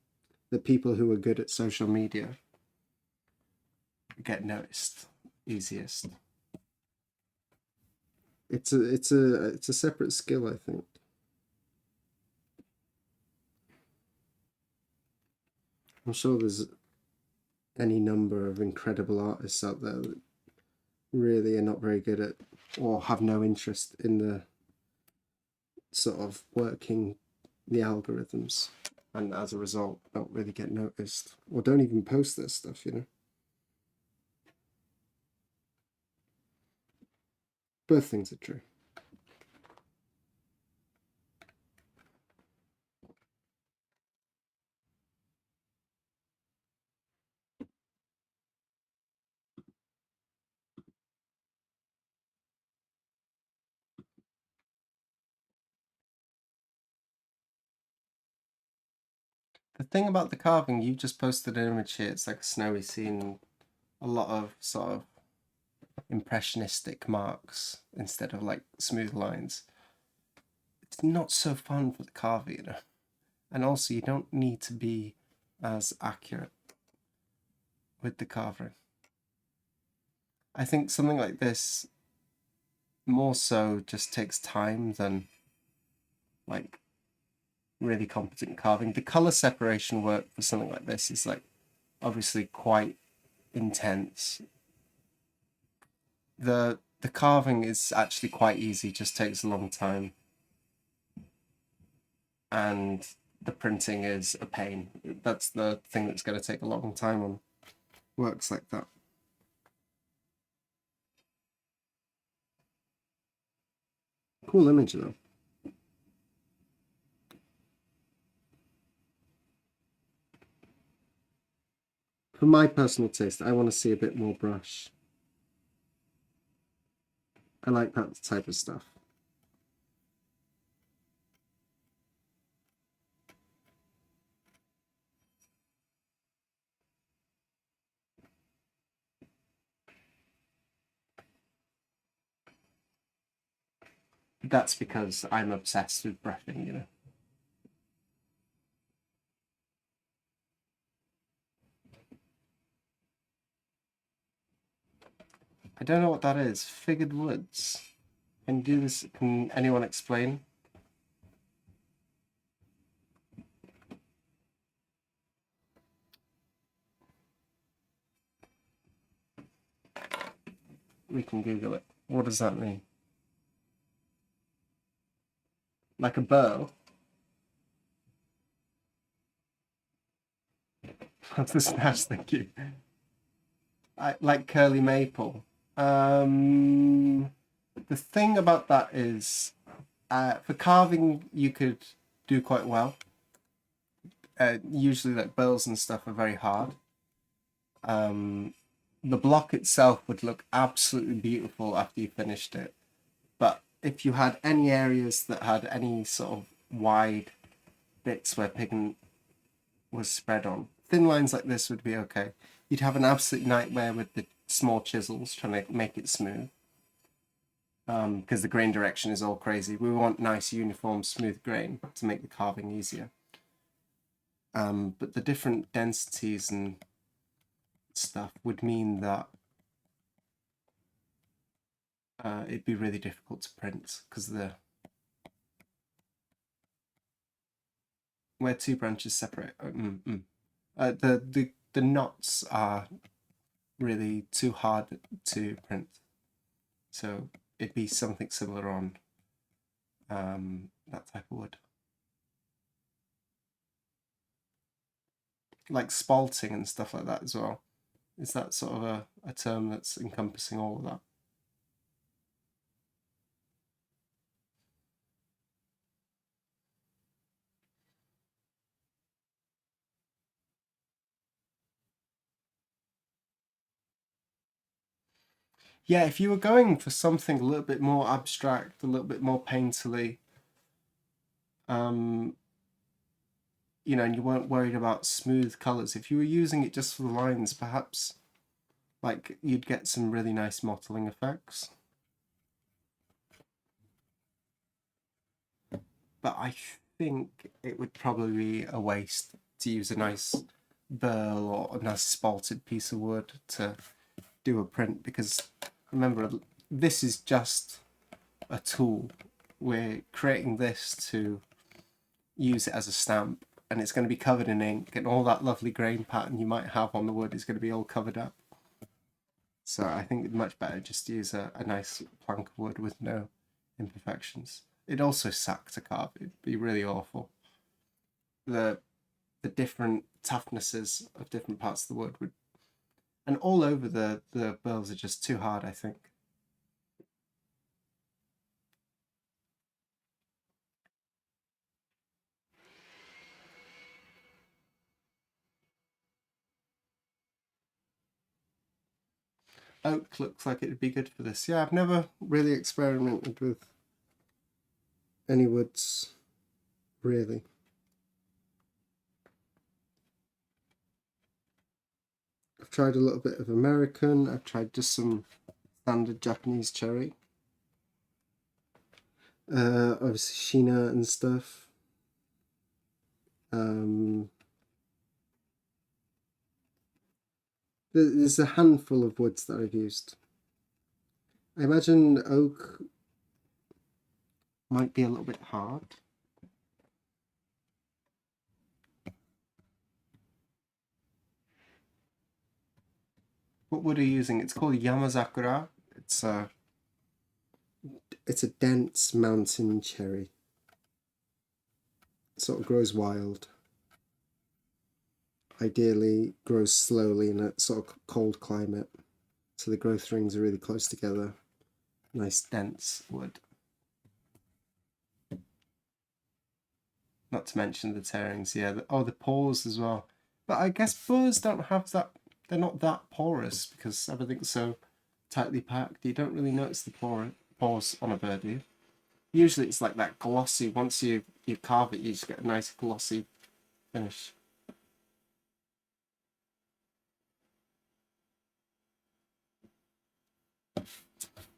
the people who are good at social media get noticed easiest. It's a separate skill, I think. I'm sure there's any number of incredible artists out there that really are not very good at, or have no interest in the sort of working the algorithms, and as a result don't really get noticed or don't even post their stuff, you know. Both things are true. The thing about the carving, you just posted an image here, it's like a snowy scene, a lot of sort of impressionistic marks instead of like smooth lines. It's not so fun for the carver, you know. And also you don't need to be as accurate with the carving. I think something like this more so just takes time than like really competent carving. The color separation work for something like this is like obviously quite intense. The carving is actually quite easy, just takes a long time. And the printing is a pain. That's the thing that's going to take a long time on works like that. Cool image though. For my personal taste, I want to see a bit more brush. I like that type of stuff. That's because I'm obsessed with brushing, you know. I don't know what that is. Figured woods. Can you do this? Can anyone explain? We can Google it. What does that mean? Like a bow? That's the snash, thank you. Like curly maple. The thing about that is, for carving, you could do quite well. Usually, like bows and stuff are very hard. The block itself would look absolutely beautiful after you finished it. But if you had any areas that had any sort of wide bits where pigment was spread on, thin lines like this would be okay. You'd have an absolute nightmare with the small chisels trying to make it smooth. Because the grain direction is all crazy. We want nice, uniform, smooth grain to make the carving easier. But the different densities and stuff would mean that it'd be really difficult to print because where two branches separate. The knots are really too hard to print, so it'd be something similar on that type of wood, like spalting and stuff like that as well. Is that sort of a term that's encompassing all of that? Yeah, if you were going for something a little bit more abstract, a little bit more painterly, um, you know, and you weren't worried about smooth colors, if you were using it just for the lines, perhaps like you'd get some really nice mottling effects. But I think it would probably be a waste to use a nice burl or a nice spalted piece of wood to do a print, because remember, this is just a tool. We're creating this to use it as a stamp, and it's going to be covered in ink, and all that lovely grain pattern you might have on the wood is going to be all covered up. So I think it's much better just to use a nice plank of wood with no imperfections. It'd also suck to carve. It'd be really awful. The different toughnesses of different parts of the wood would, and all over the burls are just too hard, I think. Oak looks like it'd be good for this. Yeah, I've never really experimented with any woods, really. I've tried a little bit of American. I've tried just some standard Japanese cherry. Obviously Sheena and stuff. There's a handful of woods that I've used. I imagine oak might be a little bit hard. What wood are you using? It's called Yamazakura. It's a dense mountain cherry. sort of grows wild. Ideally grows slowly in a sort of cold climate. So the growth rings are really close together. Nice dense wood. Not to mention the tearings, yeah. The pores as well. But I guess birds don't have that, they're not that porous because everything's so tightly packed. You don't really notice the pores on a bird, do you? Usually it's like that glossy, once you carve it, you just get a nice glossy finish.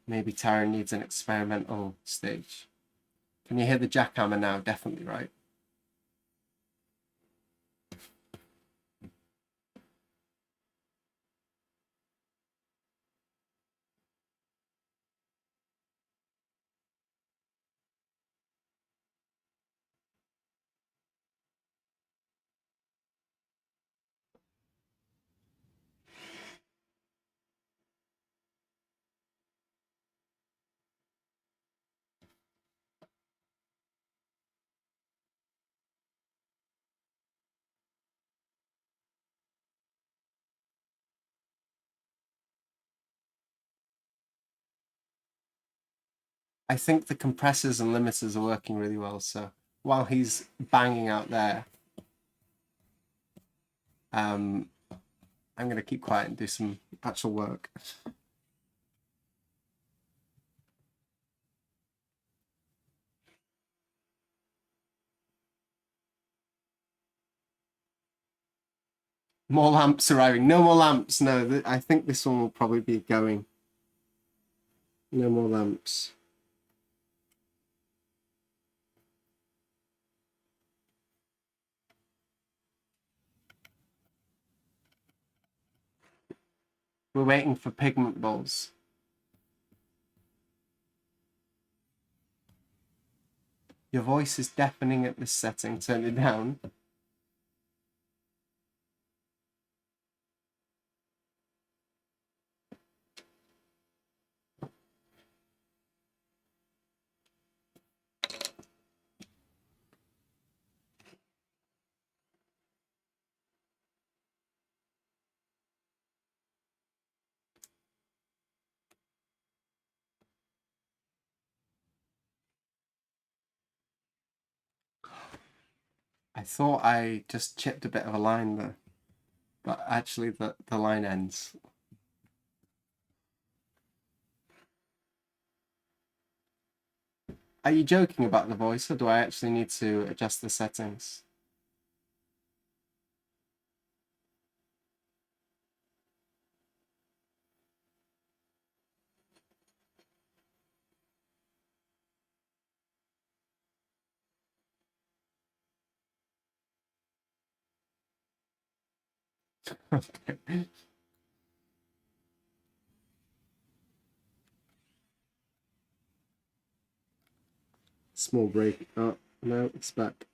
Maybe Tara needs an experimental stage. Can you hear the jackhammer now? Definitely, right? I think the compressors and limiters are working really well. So while he's banging out there, I'm going to keep quiet and do some actual work. More lamps arriving. No more lamps. No, I think this one will probably be going. No more lamps. We're waiting for pigment balls. Your voice is deafening at this setting. Turn it down. I thought I just chipped a bit of a line there, but actually the line ends. Are you joking about the voice, or do I actually need to adjust the settings? Okay. Small break. Oh, no, it's back.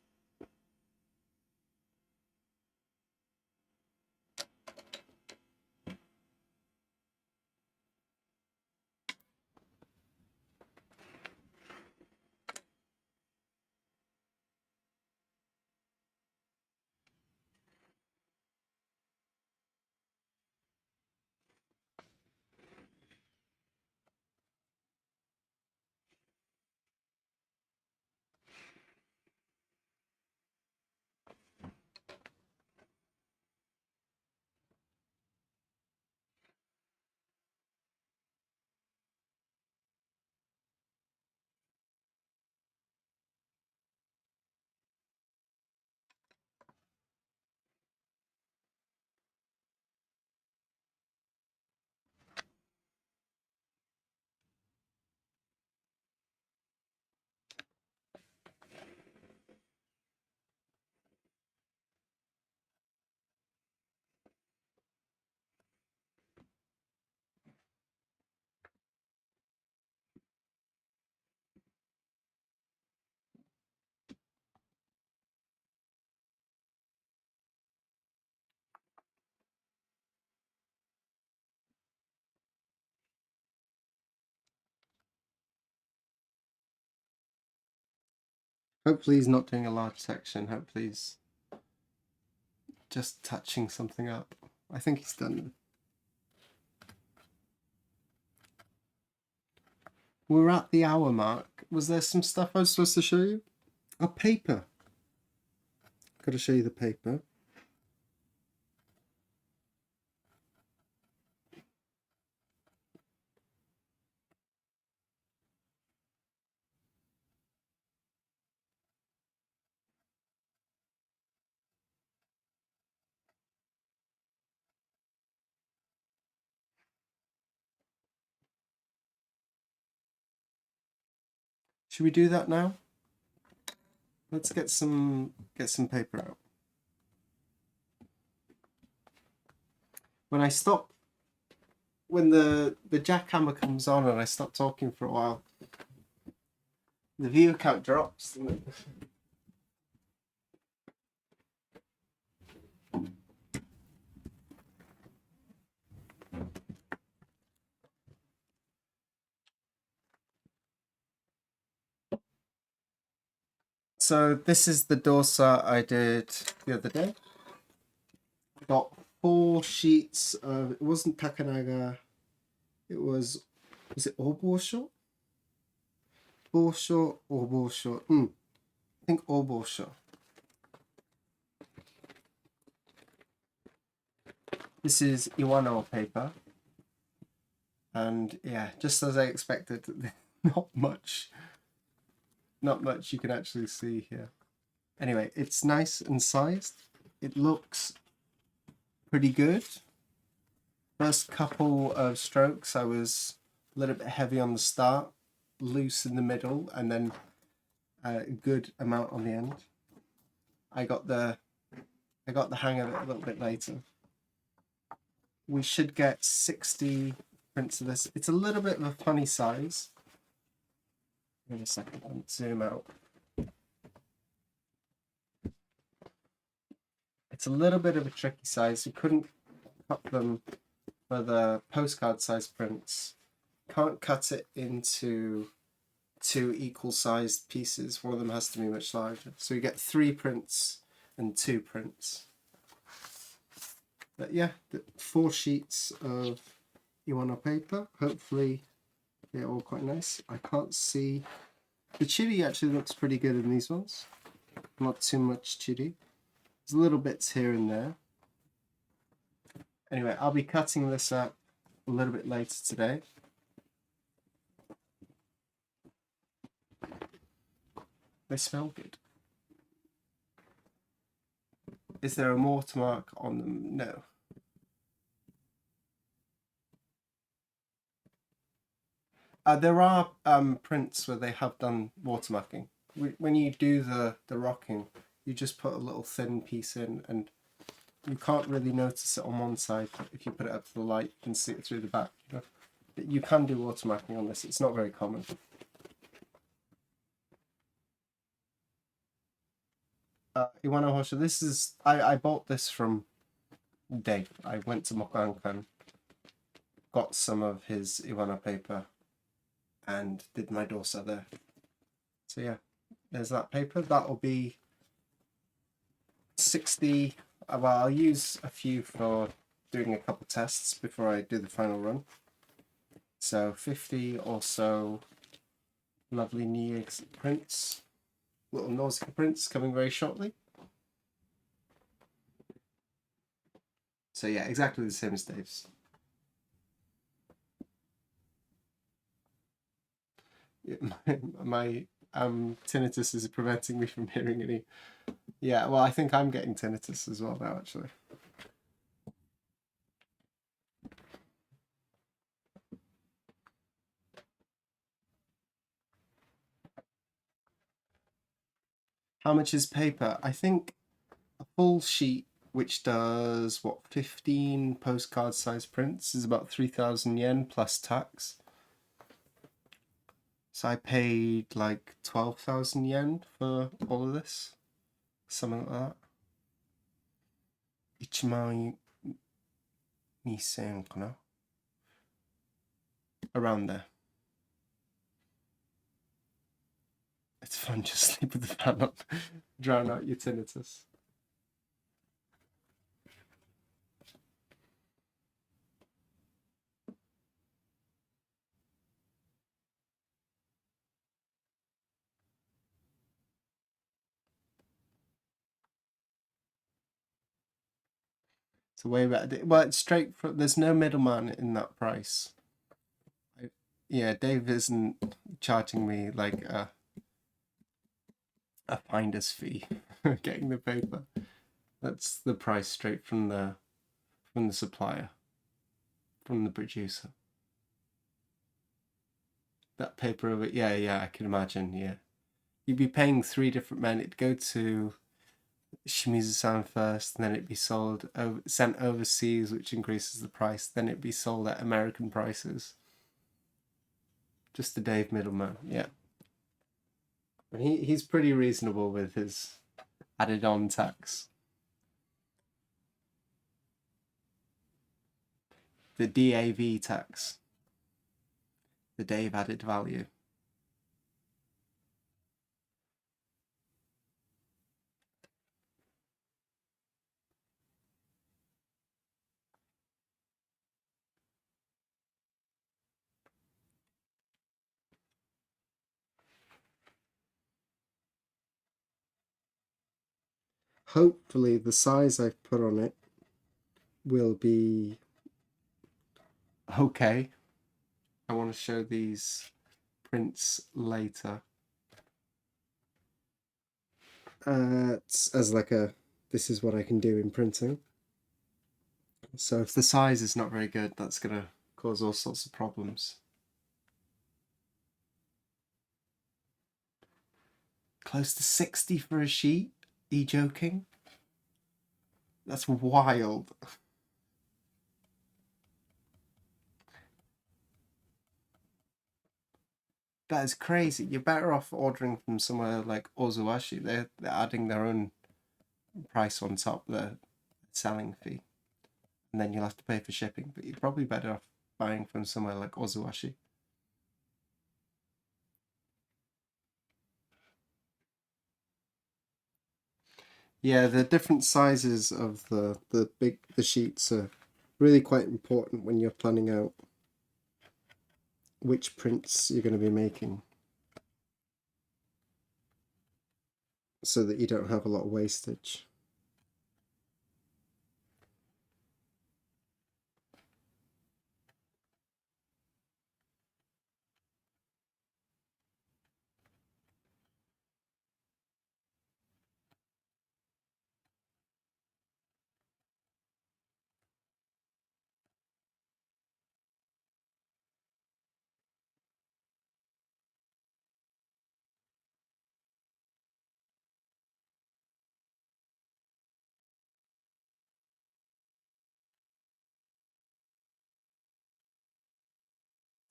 Hopefully he's not doing a large section. Hopefully he's just touching something up. I think he's done. We're at the hour mark. Was there some stuff I was supposed to show you? A paper. Got to show you the paper. Should we do that now? Let's get some paper out. When the jackhammer comes on and I stop talking for a while, the view count drops. So this is the dosa I did the other day. I got 4 sheets of, it wasn't takanaga, it was it obosho? Bosho, obosho. I think obosho. This is Iwano paper. And yeah, just as I expected, not much you can actually see here. Anyway, it's nice and sized. It looks pretty good. First couple of strokes, I was a little bit heavy on the start, loose in the middle, and then a good amount on the end. I got the hang of it a little bit later. We should get 60 prints of this. It's a little bit of a funny size. Wait a second, I'll zoom out. It's a little bit of a tricky size. We couldn't cut them for the postcard size prints. Can't cut it into 2 equal sized pieces. One of them has to be much larger. So we get 3 prints and 2 prints. But yeah, 4 sheets of Iwano paper. Hopefully they're all quite nice. I can't see. The chili actually looks pretty good in these ones. Not too much chili. There's little bits here and there. Anyway, I'll be cutting this up a little bit later today. They smell good. Is there a watermark on them? No. There are prints where they have done watermarking. When you do the rocking, you just put a little thin piece in, and you can't really notice it on one side. If you put it up to the light, you can see it through the back. You can do watermarking on this. It's not very common. Iwano Hosha, this is, I bought this from Dave. I went to Mokankan, got some of his Iwano paper, and did my dosa there. So yeah, there's that paper. That'll be 60. Well, I'll use a few for doing a couple tests before I do the final run. So 50 or so lovely new prints, little Nausicaa prints coming very shortly. So yeah, exactly the same as Dave's. My tinnitus is preventing me from hearing any. Yeah, well, I think I'm getting tinnitus as well now, actually. How much is paper? I think a full sheet, which does, what, 15 postcard size prints, is about 3,000 yen plus tax. So I paid like 12,000 yen for all of this. Something like that. 12,000 かな? Around there. I It's fun, just sleep with the fan on, drown out your tinnitus. It's a way better. Well, it's straight from. There's no middleman in that price. Yeah, Dave isn't charging me like a finder's fee for getting the paper. That's the price straight from the supplier, from the producer. That paper over, yeah, I can imagine. Yeah, you'd be paying 3 different men. It'd go to Shimizu-san first, and then it'd be sent overseas, which increases the price. Then it'd be sold at American prices. Just the Dave middleman, yeah. And he's pretty reasonable with his added on tax. The DAV tax. The Dave added value. Hopefully the size I've put on it will be okay. I want to show these prints later. As like this is what I can do in printing. So if the size is not very good, that's going to cause all sorts of problems. Close to 60 for a sheet? Are you joking? That's wild. That is crazy. You're better off ordering from somewhere like Ozuwashi. They're adding their own price on top of the selling fee. And then you'll have to pay for shipping. But you're probably better off buying from somewhere like Ozuwashi. Yeah, the different sizes of the sheets are really quite important when you're planning out which prints you're going to be making, so that you don't have a lot of wastage.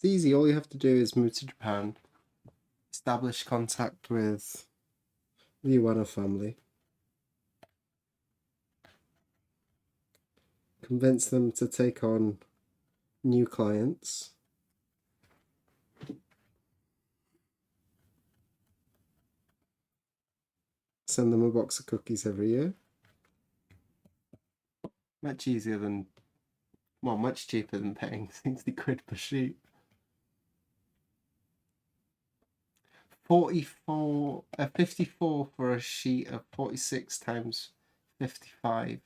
It's easy. All you have to do is move to Japan, establish contact with the Iwano family, convince them to take on new clients, send them a box of cookies every year. Much easier than, well, much cheaper than paying 60 quid per sheet. 54 for a sheet of 46 times 55.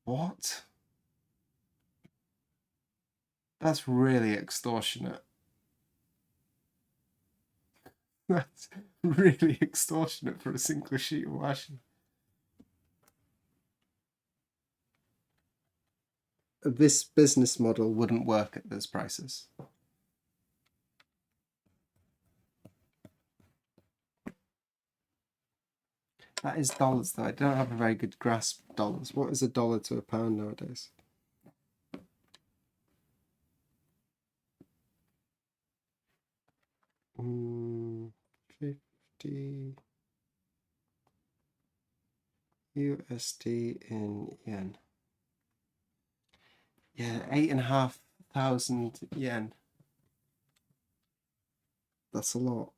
What? That's really extortionate. That's really extortionate for a single sheet of washi. This business model wouldn't work at those prices. That is dollars, though. I don't have a very good grasp of dollars. What is a dollar to a pound nowadays? Mm, 50 USD in yen. Yeah, 8,500 yen. That's a lot.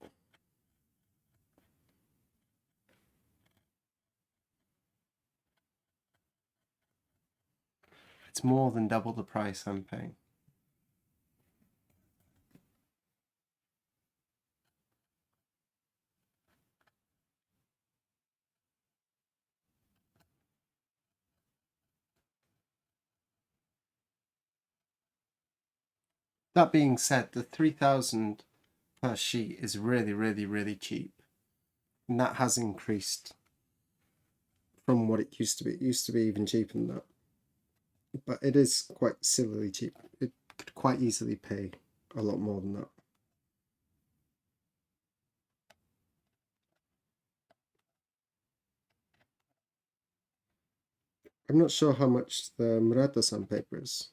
It's more than double the price I'm paying. That being said, the 3,000 per sheet is really, really, really cheap. And that has increased from what it used to be. It used to be even cheaper than that. But it is quite sillily cheap. It could quite easily pay a lot more than that. I'm not sure how much the Murata sandpaper is.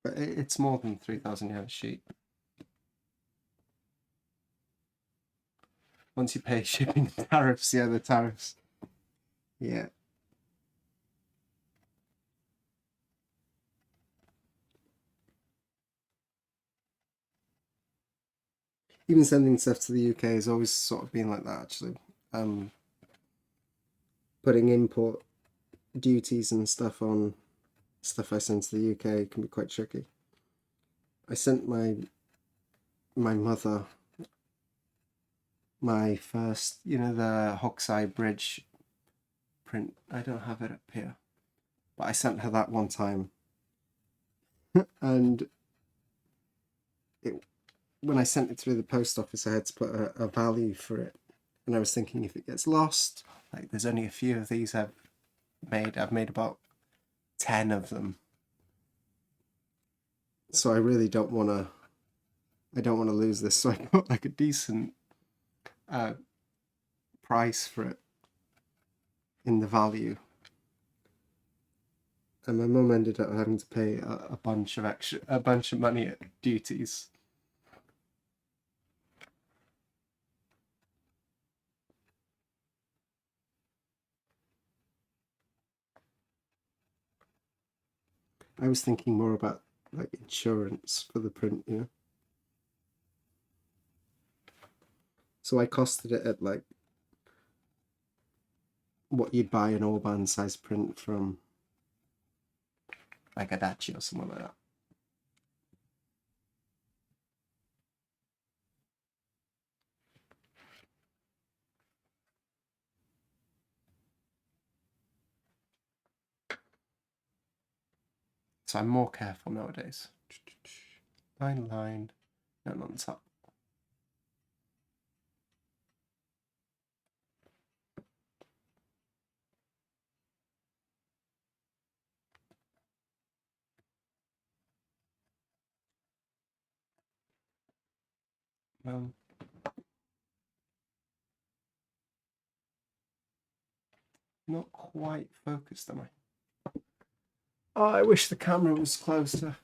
But it's more than 3,000 yen a sheet. Once you pay shipping tariffs, yeah, the tariffs. Yeah. Even sending stuff to the UK has always sort of been like that, actually. Putting import duties and stuff on stuff I send to the UK can be quite tricky. I sent my mother my first, the Hokusai Bridge print. I don't have it up here, but I sent her that one time, and when I sent it through the post office, I had to put a value for it, and I was thinking if it gets lost, like there's only a few of these I've made about 10 of them, so I really don't want to. I don't want to lose this, so I put like a decent price for it in the value. And my mum ended up having to pay a bunch of money at duties. I was thinking more about like insurance for the print, So I costed it at like what you'd buy an Orban size print from like Adachi or something like that. So I'm more careful nowadays. Line, no, not on top. Not quite focused, am I? Oh, I wish the camera was closer.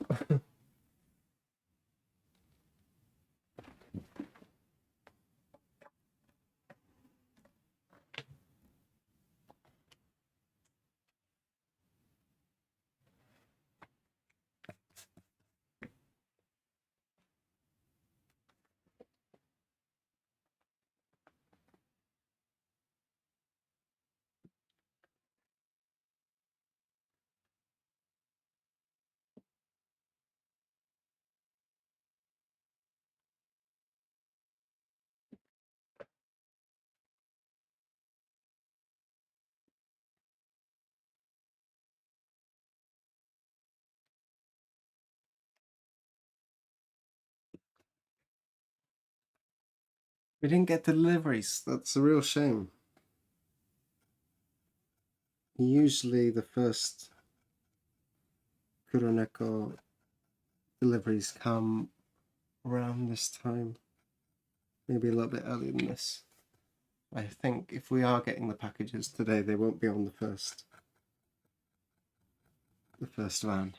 We didn't get deliveries. That's a real shame. Usually the first Kuroneko deliveries come around this time. Maybe a little bit earlier than this. I think if we are getting the packages today, they won't be on the first van.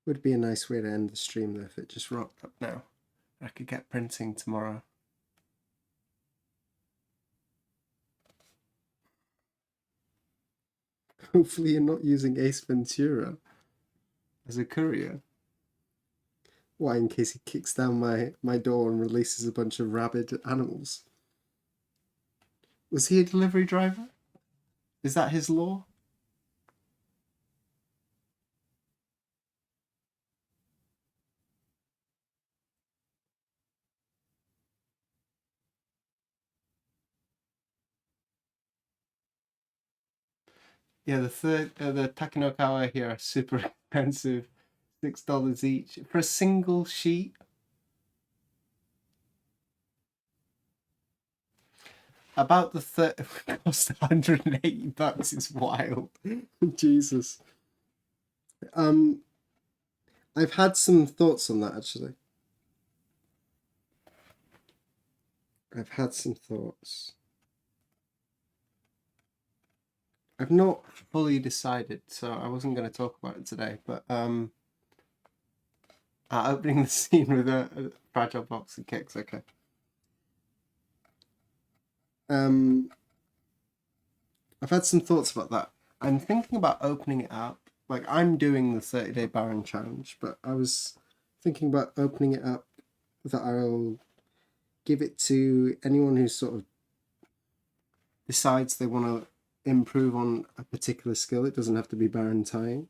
Would be a nice way to end the stream though if it just wrapped up now. I could get printing tomorrow. Hopefully you're not using Ace Ventura as a courier. Why, in case he kicks down my door and releases a bunch of rabid animals? Was he a delivery driver? Is that his law? Yeah, the Takenokawa here are super expensive, $6 each for a single sheet. About the third cost $180 is wild. Jesus. Um, I've had some thoughts on that actually. I've had some thoughts. I've not fully decided, so I wasn't going to talk about it today. But opening the scene with a fragile box of kicks. Okay. Um, I've had some thoughts about that. I'm thinking about opening it up. Like I'm doing the 30-day Baron challenge, but I was thinking about opening it up that I'll give it to anyone who sort of decides they want to improve on a particular skill. It doesn't have to be Baron tying.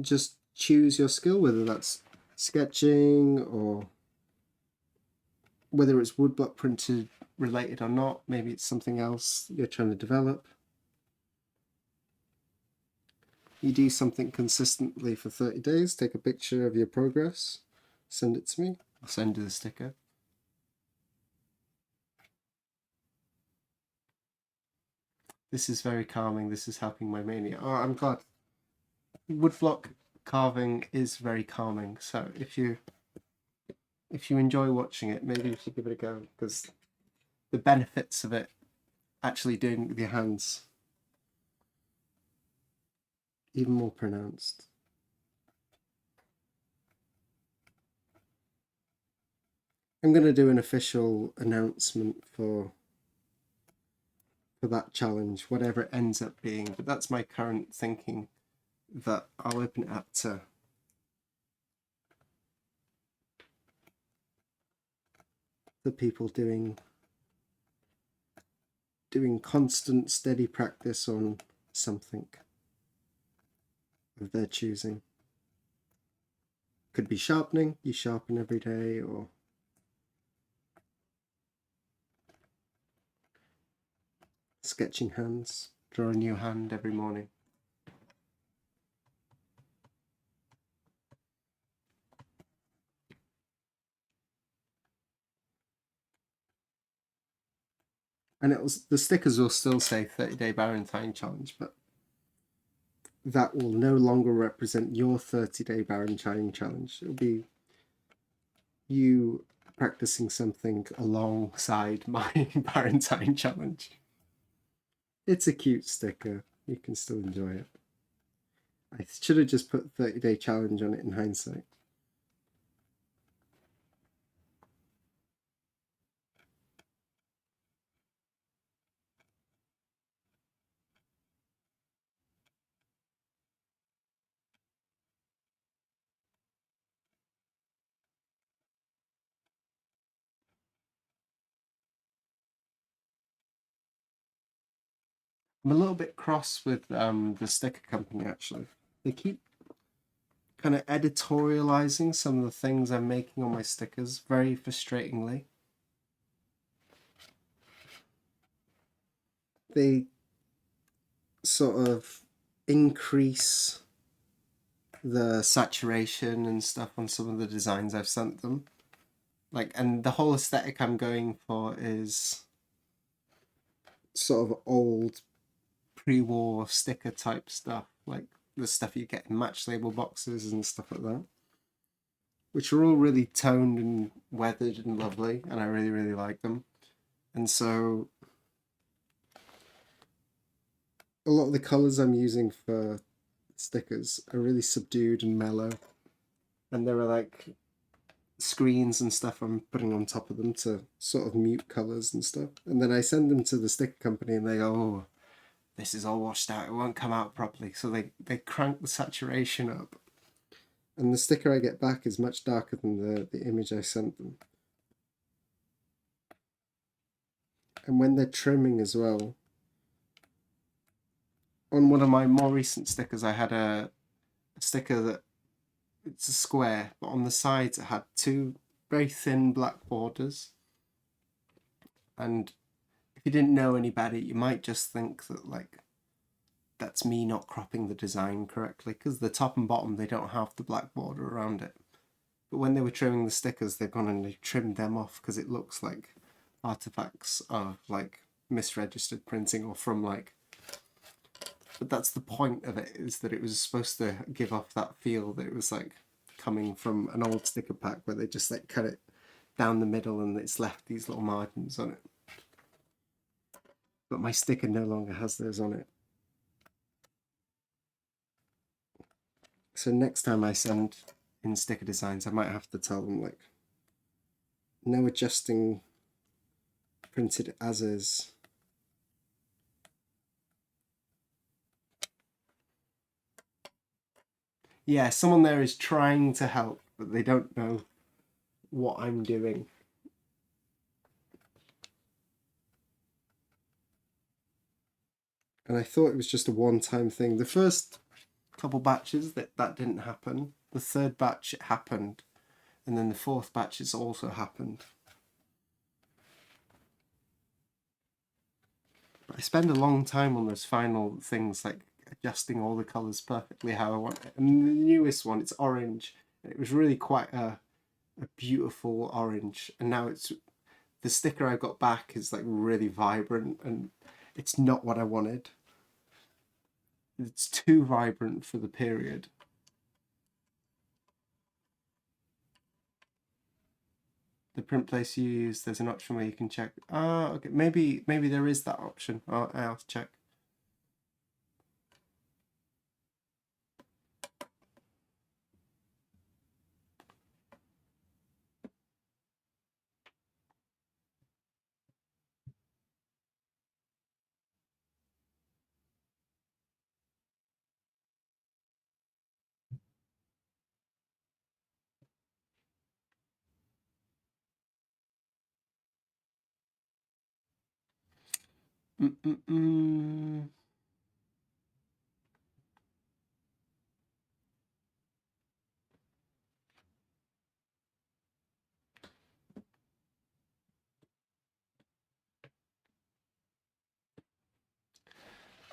Just choose your skill, whether that's sketching or whether it's woodblock printed related or not. Maybe it's something else you're trying to develop. You do something consistently for 30 days, take a picture of your progress, send it to me. I'll send you the sticker. This is very calming. This is helping my mania. Oh, I'm glad. Woodblock carving is very calming. So if you enjoy watching it, maybe you should give it a go, because the benefits of it actually doing it with your hands even more pronounced. I'm going to do an official announcement for that challenge, whatever it ends up being. But that's my current thinking, that I'll open it up to the people doing constant, steady practice on something of their choosing. Could be sharpening, you sharpen every day, or sketching hands, draw a new hand every morning. And the stickers will still say 30-day Barentine challenge, but that will no longer represent your 30-day Barentine challenge. It'll be you practicing something alongside my Barentine challenge. It's a cute sticker. You can still enjoy it. I should have just put 30-day challenge on it in hindsight. I'm a little bit cross with the sticker company actually. They keep kind of editorializing some of the things I'm making on my stickers very frustratingly. They sort of increase the saturation and stuff on some of the designs I've sent them. Like, and the whole aesthetic I'm going for is sort of old pre-war sticker type stuff, like the stuff you get in match label boxes and stuff like that, which are all really toned and weathered and lovely, and I really, really like them. And so a lot of the colours I'm using for stickers are really subdued and mellow, and there are like screens and stuff I'm putting on top of them to sort of mute colours and stuff. And then I send them to the sticker company and they go, oh, this is all washed out, it won't come out properly. So they crank the saturation up. And the sticker I get back is much darker than the image I sent them. And when they're trimming as well, on one of my more recent stickers, I had a sticker that it's a square, but on the sides it had two very thin black borders. And if you didn't know any better, you might just think that like that's me not cropping the design correctly, because the top and bottom they don't have the black border around it. But when they were trimming the stickers, they've gone and they trimmed them off because it looks like artifacts of like misregistered printing or from like. But that's the point of it, is that it was supposed to give off that feel that it was like coming from an old sticker pack where they just like cut it down the middle and it's left these little margins on it. But my sticker no longer has those on it. So next time I send in sticker designs, I might have to tell them like, no adjusting, printed as is. Yeah, someone there is trying to help, but they don't know what I'm doing. And I thought it was just a one-time thing. The first couple batches that didn't happen. The third batch it happened, and then the fourth batch it's also happened. But I spend a long time on those final things, like adjusting all the colours perfectly how I want it. And the newest one, it's orange. It was really quite a beautiful orange, and now it's the sticker I got back is like really vibrant, and it's not what I wanted. It's too vibrant for the period. The print place you use, there's an option where you can check. Ah, okay, maybe there is that option. I'll have to check. Mm-mm-mm.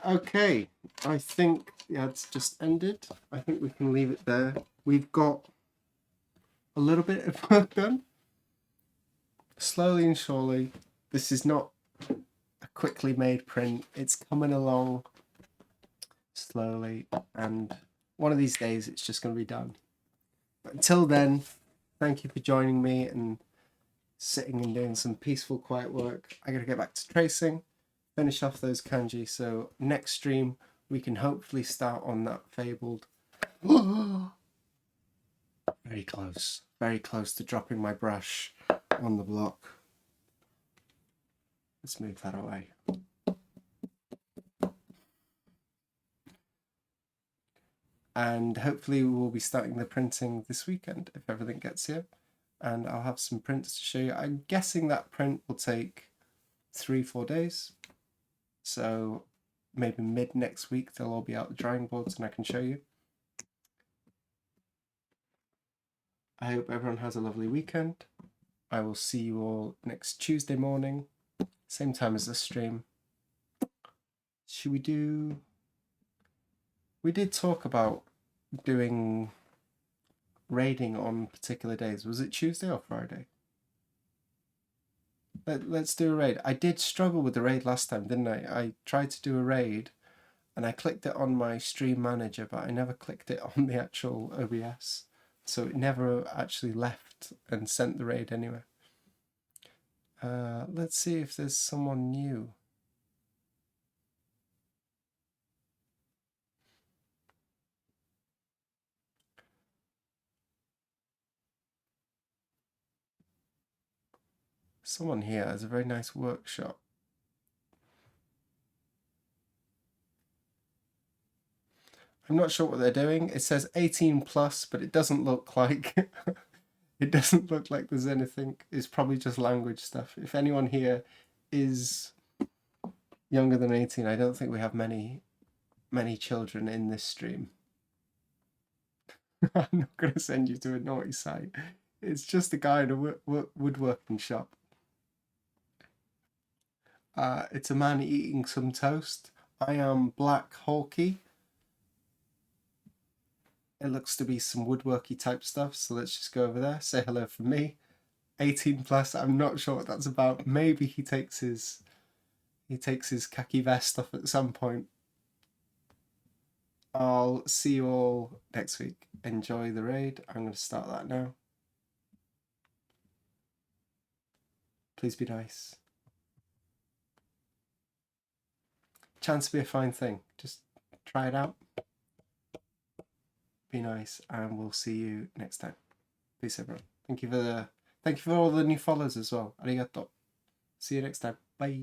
Okay, I think yeah, it's just ended. I think we can leave it there. We've got a little bit of work done. Slowly and surely, this is not a quickly made print. It's coming along slowly, and one of these days it's just going to be done. But until then, thank you for joining me and sitting and doing some peaceful, quiet work. I gotta get back to tracing, finish off those kanji, so next stream we can hopefully start on that fabled. Very close to dropping my brush on the block. Let's move that away. And hopefully we'll be starting the printing this weekend if everything gets here, and I'll have some prints to show you. I'm guessing that print will take 3-4 days, so maybe mid next week they'll all be out the drying boards and I can show you. I hope everyone has a lovely weekend. I will see you all next Tuesday morning, same time as this stream. Should we do... We did talk about doing raiding on particular days. Was it Tuesday or Friday? Let's do a raid. I did struggle with the raid last time, didn't I? I tried to do a raid and I clicked it on my stream manager, but I never clicked it on the actual OBS. So it never actually left and sent the raid anywhere. Let's see if there's someone new. Someone here has a very nice workshop. I'm not sure what they're doing. It says 18 plus, but it doesn't look like it doesn't look like there's anything. It's probably just language stuff. If anyone here is younger than 18, I don't think we have many children in this stream. I'm not going to send you to a naughty site. It's just a guy in a woodworking shop. It's a man eating some toast. I am Black Hawkey. It looks to be some woodworky type stuff, so let's just go over there. Say hello from me. 18 plus. I'm not sure what that's about. Maybe he takes his khaki vest off at some point. I'll see you all next week. Enjoy the raid. I'm going to start that now. Please be nice. Chance to be a fine thing. Just try it out. Be nice, and we'll see you next time. Peace, everyone. Thank you for all the new followers as well. Arigato. See you next time. Bye.